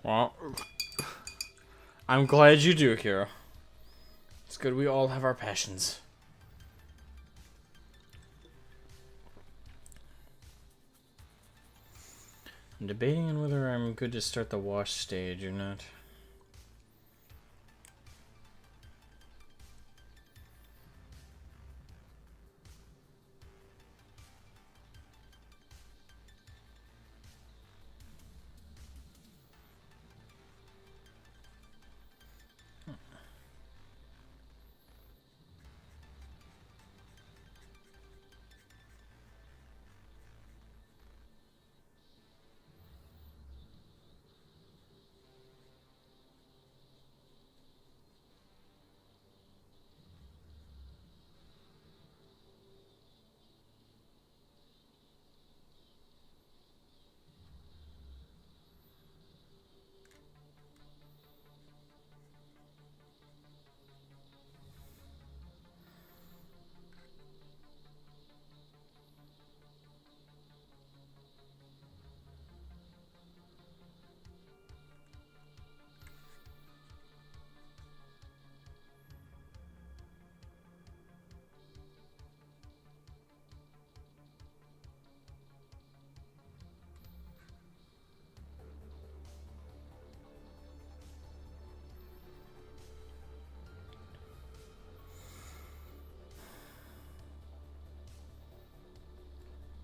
Well, I'm glad you do, Kira. It's good we all have our passions. I'm debating on whether I'm good to start the wash stage or not.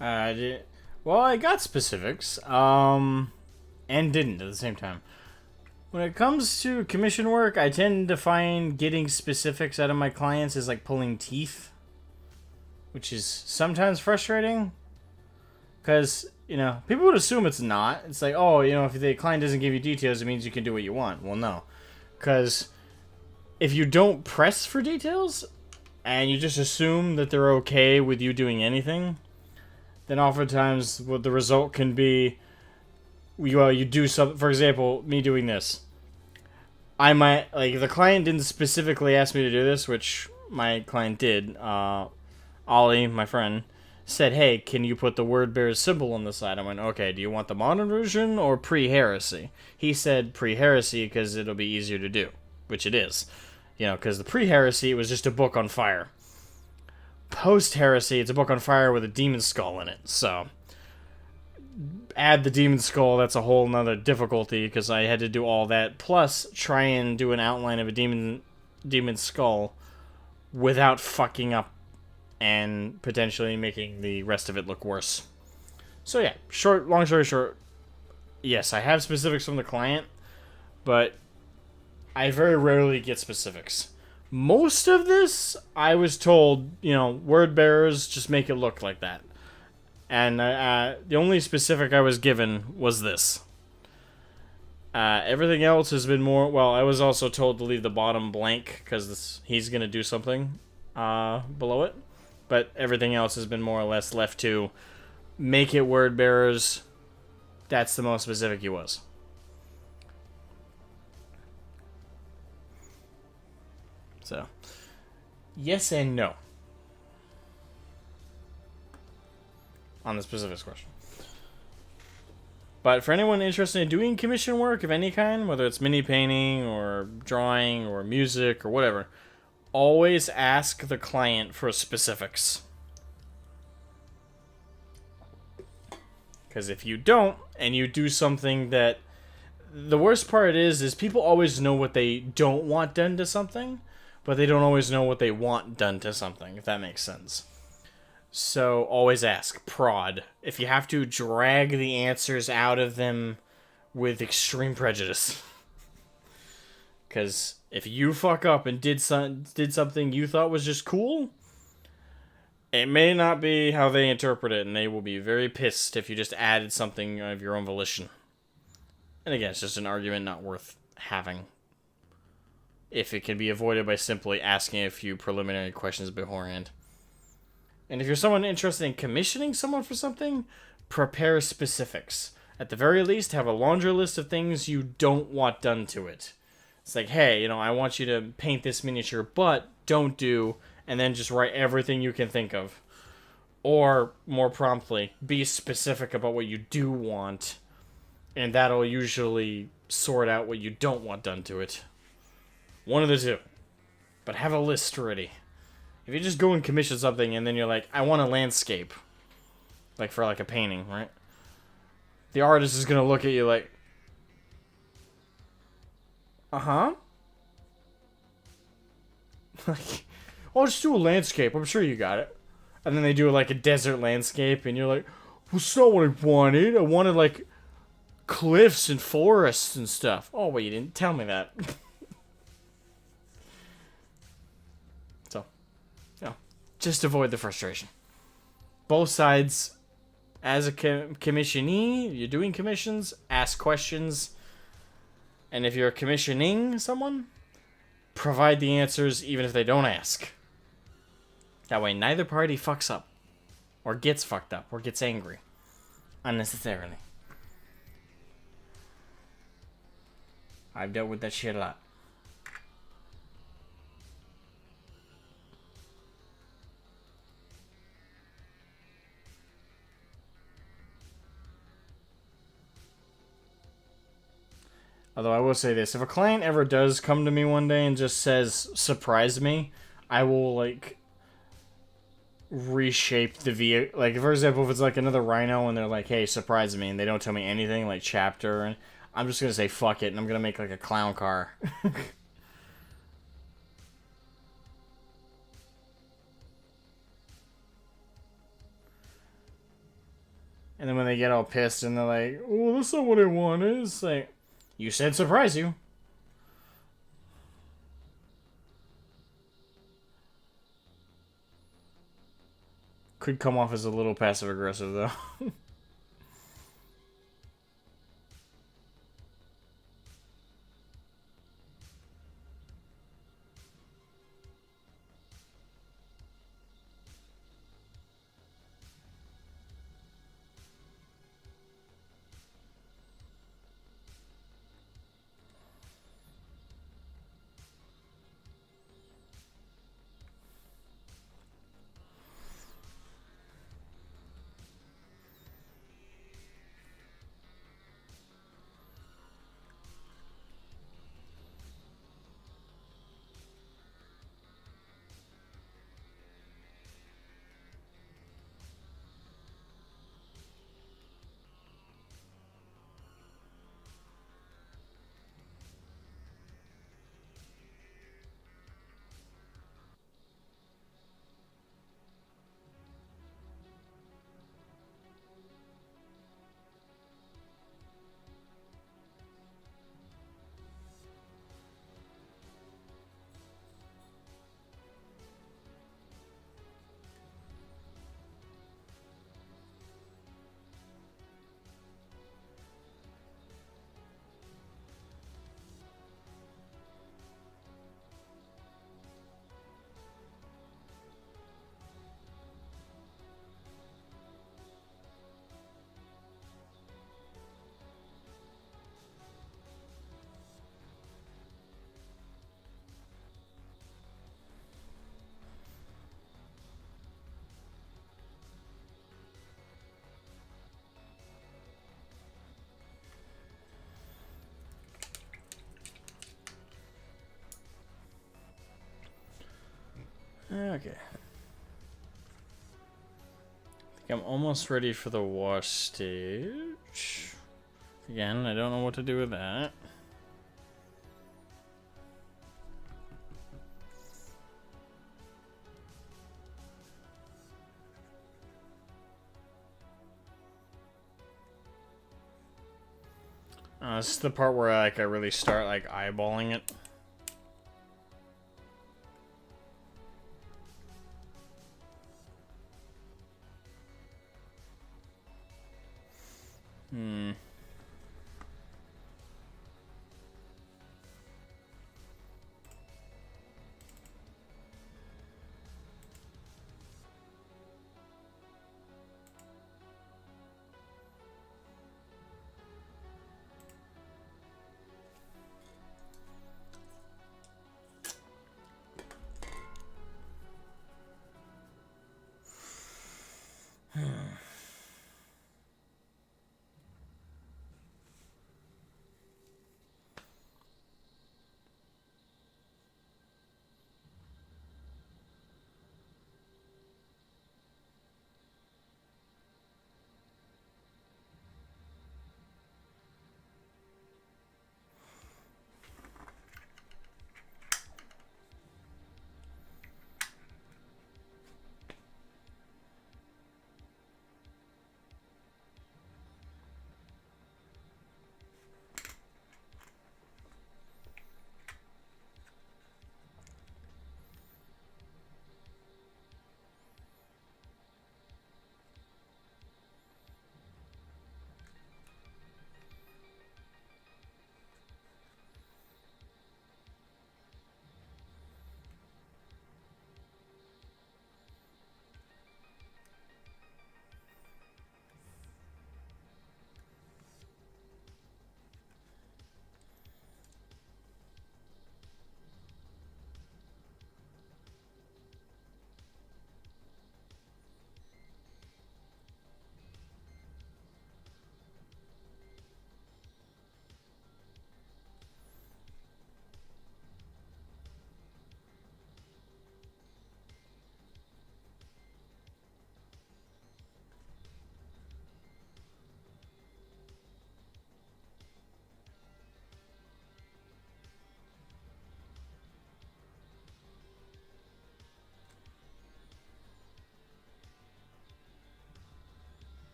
I did. Well, I got specifics, and didn't at the same time. When it comes to commission work, I tend to find getting specifics out of my clients is like pulling teeth, which is sometimes frustrating. Because, people would assume it's not. It's like, oh, if the client doesn't give you details, it means you can do what you want. Well, no. Because if you don't press for details, and you just assume that they're okay with you doing anything, then oftentimes what the result can be, you do something. For example, me doing this. I might, like, the client didn't specifically ask me to do this, which my client did. Ollie, my friend, said, hey, can you put the word bear's symbol on the side? I went, okay, do you want the modern version or pre-heresy? He said pre-heresy because it'll be easier to do, which it is. Because the pre-heresy was just a book on fire. Post-heresy, it's a book on fire with a demon skull in it, so add the demon skull, that's a whole nother difficulty, because I had to do all that, plus try and do an outline of a demon skull without fucking up and potentially making the rest of it look worse. So yeah, long story short, yes, I have specifics from the client, but I very rarely get specifics. Most of this, I was told, word bearers, just make it look like that. And the only specific I was given was this. Everything else has been more... Well, I was also told to leave the bottom blank, because he's going to do something below it. But everything else has been more or less left to make it word bearers. That's the most specific he was. So, yes and no. On the specifics question. But for anyone interested in doing commission work of any kind, whether it's mini painting or drawing or music or whatever, always ask the client for specifics. Because if you don't, and you do something that... The worst part is people always know what they don't want done to something, but they don't always know what they want done to something, if that makes sense. So, always ask. Prod. If you have to, drag the answers out of them with extreme prejudice. Because if you fuck up and did something you thought was just cool, it may not be how they interpret it, and they will be very pissed if you just added something of your own volition. And again, it's just an argument not worth having. If it can be avoided by simply asking a few preliminary questions beforehand. And if you're someone interested in commissioning someone for something, prepare specifics. At the very least, have a laundry list of things you don't want done to it. It's like, hey, I want you to paint this miniature, but don't do, and then just write everything you can think of. Or, more promptly, be specific about what you do want, and that'll usually sort out what you don't want done to it. One of the two. But have a list ready. If you just go and commission something and then you're like, I want a landscape. Like for like a painting, right? The artist is going to look at you like, uh-huh? Like, I'll just do a landscape. I'm sure you got it. And then they do like a desert landscape and you're like, well, that's not what I wanted. I wanted like cliffs and forests and stuff. Oh, wait, you didn't tell me that. Just avoid the frustration. Both sides, as a commissionee, you're doing commissions, ask questions. And if you're commissioning someone, provide the answers even if they don't ask. That way neither party fucks up. Or gets fucked up. Or gets angry. Unnecessarily. I've dealt with that shit a lot. Although I will say this, if a client ever does come to me one day and just says, surprise me, I will, like, reshape the vehicle. Like, for example, if it's, like, another Rhino and they're like, hey, surprise me, and they don't tell me anything, like, chapter, and I'm just gonna say, fuck it, and I'm gonna make, like, a clown car. And then when they get all pissed and they're like, oh, that's not what I wanted, it's like... You said surprise you. Could come off as a little passive-aggressive, though. Okay. I think I'm almost ready for the wash stage. Again, I don't know what to do with that. This is the part where I really start like eyeballing it.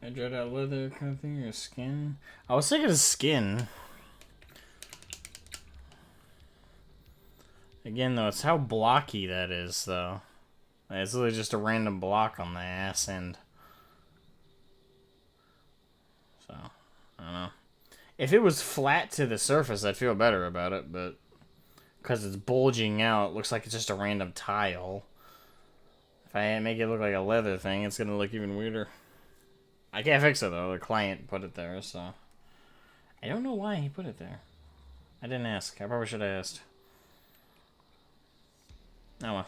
I dread out leather kind of thing or skin. I was thinking of skin. Again, though, it's how blocky that is, though. It's literally just a random block on the ass end. So, I don't know. If it was flat to the surface, I'd feel better about it, but because it's bulging out, it looks like it's just a random tile. If I make it look like a leather thing, it's gonna look even weirder. I can't fix it, though. The client put it there, so... I don't know why he put it there. I didn't ask. I probably should have asked. Oh well.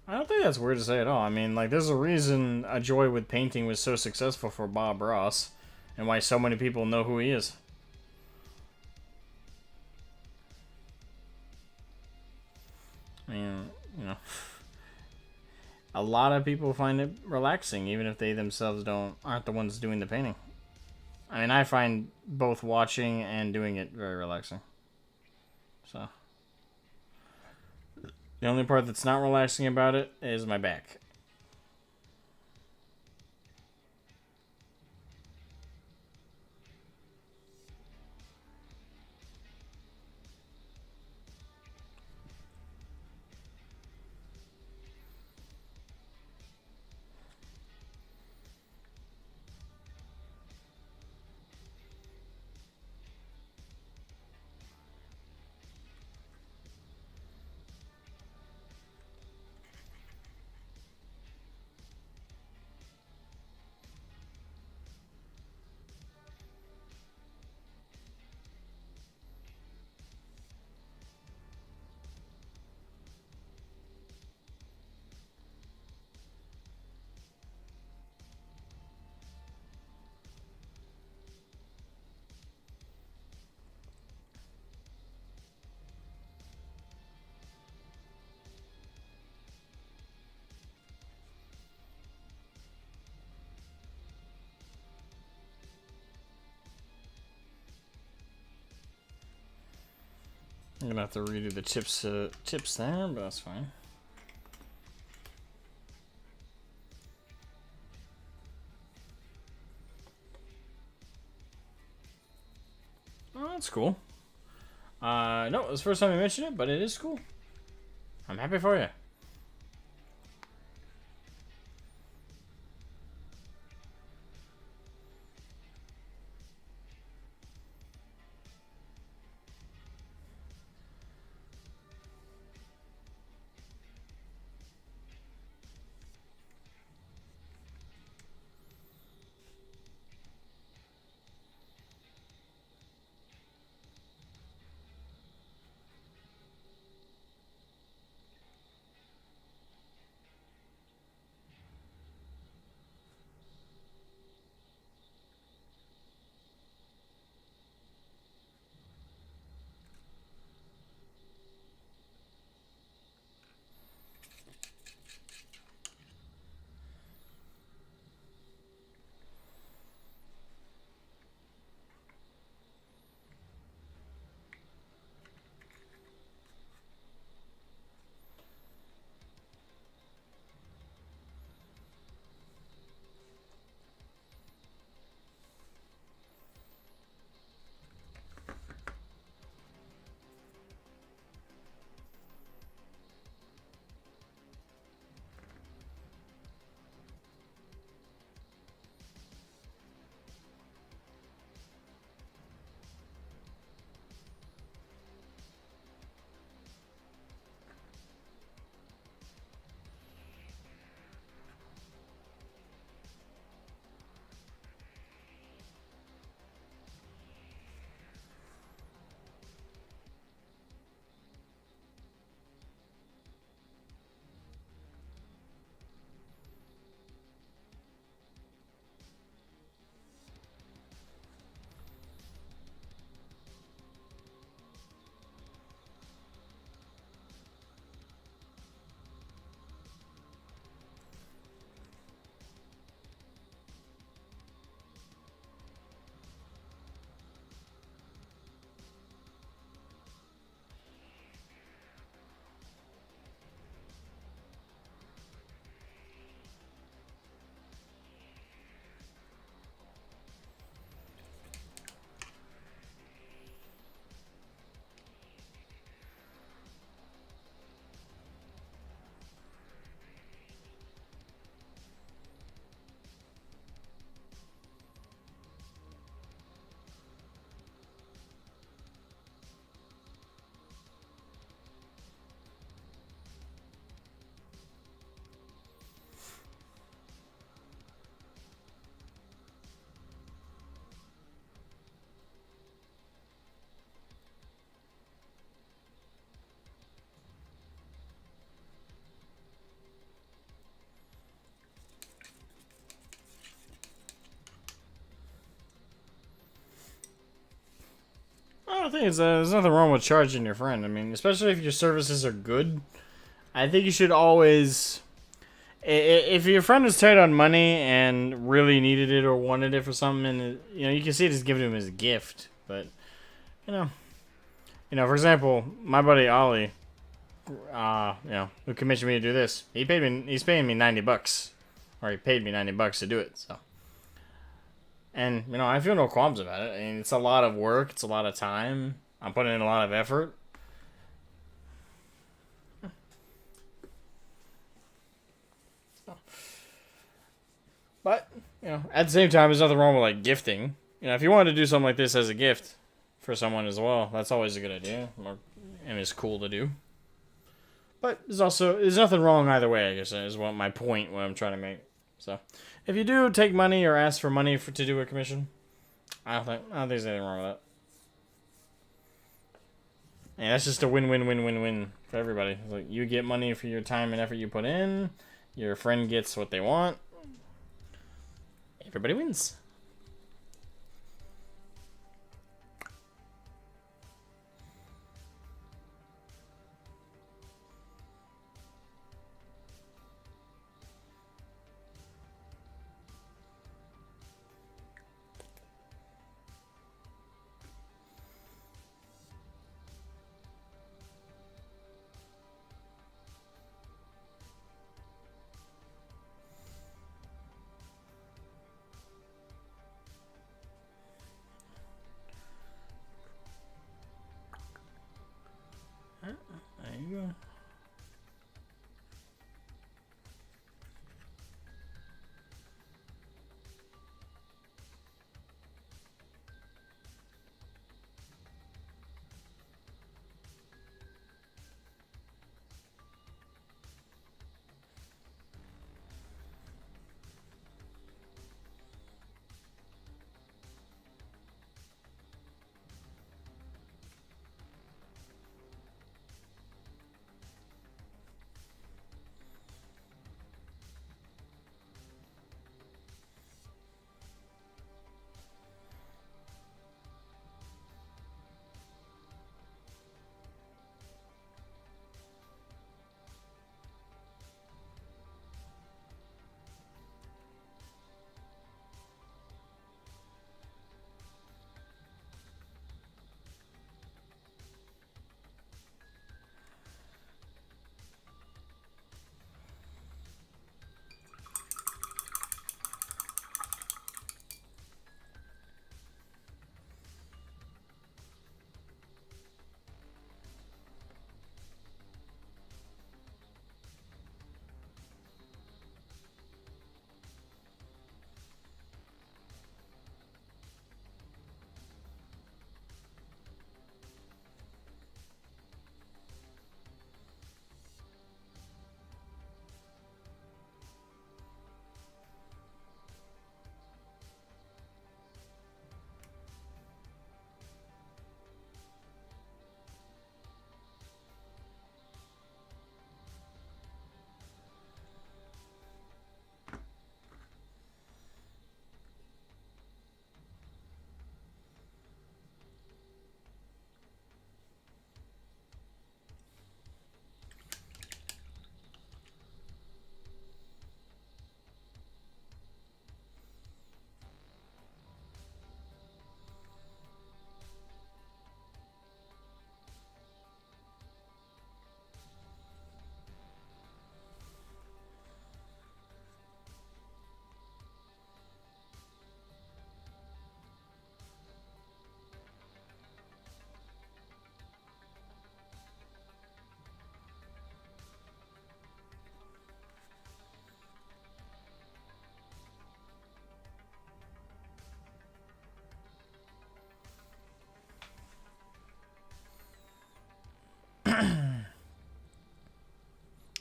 I don't think that's weird to say at all. I mean, like, there's a reason A Joy with Painting was so successful for Bob Ross, and why so many people know who he is. I mean, you know, a lot of people find it relaxing, even if they themselves aren't the ones doing the painting. I mean, I find both watching and doing it very relaxing. So, the only part that's not relaxing about it is my back. I'm gonna have to redo the chips there, but that's fine. Oh, that's cool. No, it was the first time I mentioned it, but it is cool. I'm happy for you. don't think there's nothing wrong with charging your friend. I mean, especially if your services are good. I think you should always... If your friend was tight on money and really needed it or wanted it for something, and you can see it as giving him as a gift. But, for example, my buddy Ollie, who commissioned me to do this, he's paying me $90. Or he paid me $90 to do it, so... And, I feel no qualms about it. I mean, it's a lot of work. It's a lot of time. I'm putting in a lot of effort. But, at the same time, there's nothing wrong with, like, gifting. If you wanted to do something like this as a gift for someone as well, that's always a good idea. And it's cool to do. But there's nothing wrong either way, I guess, is what I'm trying to make. So, if you do take money or ask for money to do a commission, I don't think there's anything wrong with that. And that's just a win-win-win-win-win for everybody. Like, you get money for your time and effort you put in. Your friend gets what they want. Everybody wins. There you go.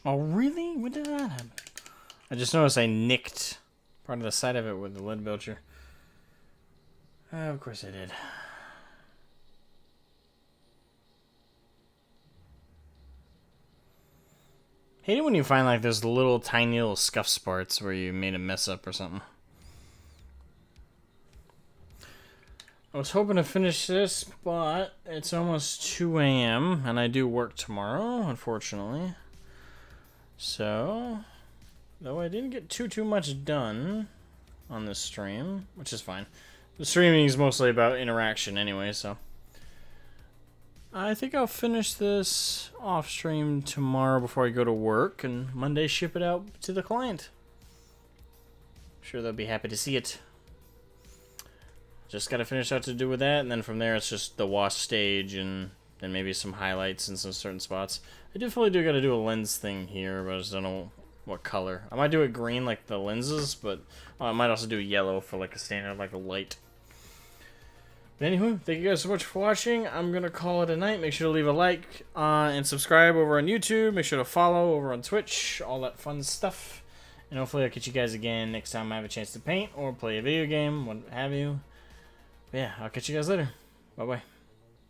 Oh, really? When did that happen? I just noticed I nicked part of the side of it with the lead belcher. Of course I did. Hate it when you find like those little tiny little scuff spots where you made a mess up or something. I was hoping to finish this, but it's almost 2 a.m. and I do work tomorrow, unfortunately. So, though I didn't get too much done on this stream, which is fine. The streaming is mostly about interaction anyway, so I think I'll finish this off stream tomorrow before I go to work, and Monday ship it out to the client. I'm sure they'll be happy to see it. Just gotta finish out to do with that, and then from there it's just the wash stage and then maybe some highlights in some certain spots. I definitely do gotta do a lens thing here, but I just don't know what color. I might do it green like the lenses, but I might also do yellow for like a standard, like a light. But anywho, thank you guys so much for watching. I'm gonna call it a night. Make sure to leave a like and subscribe over on YouTube. Make sure to follow over on Twitch, all that fun stuff. And hopefully I'll catch you guys again next time I have a chance to paint or play a video game, what have you. But yeah, I'll catch you guys later. Bye-bye.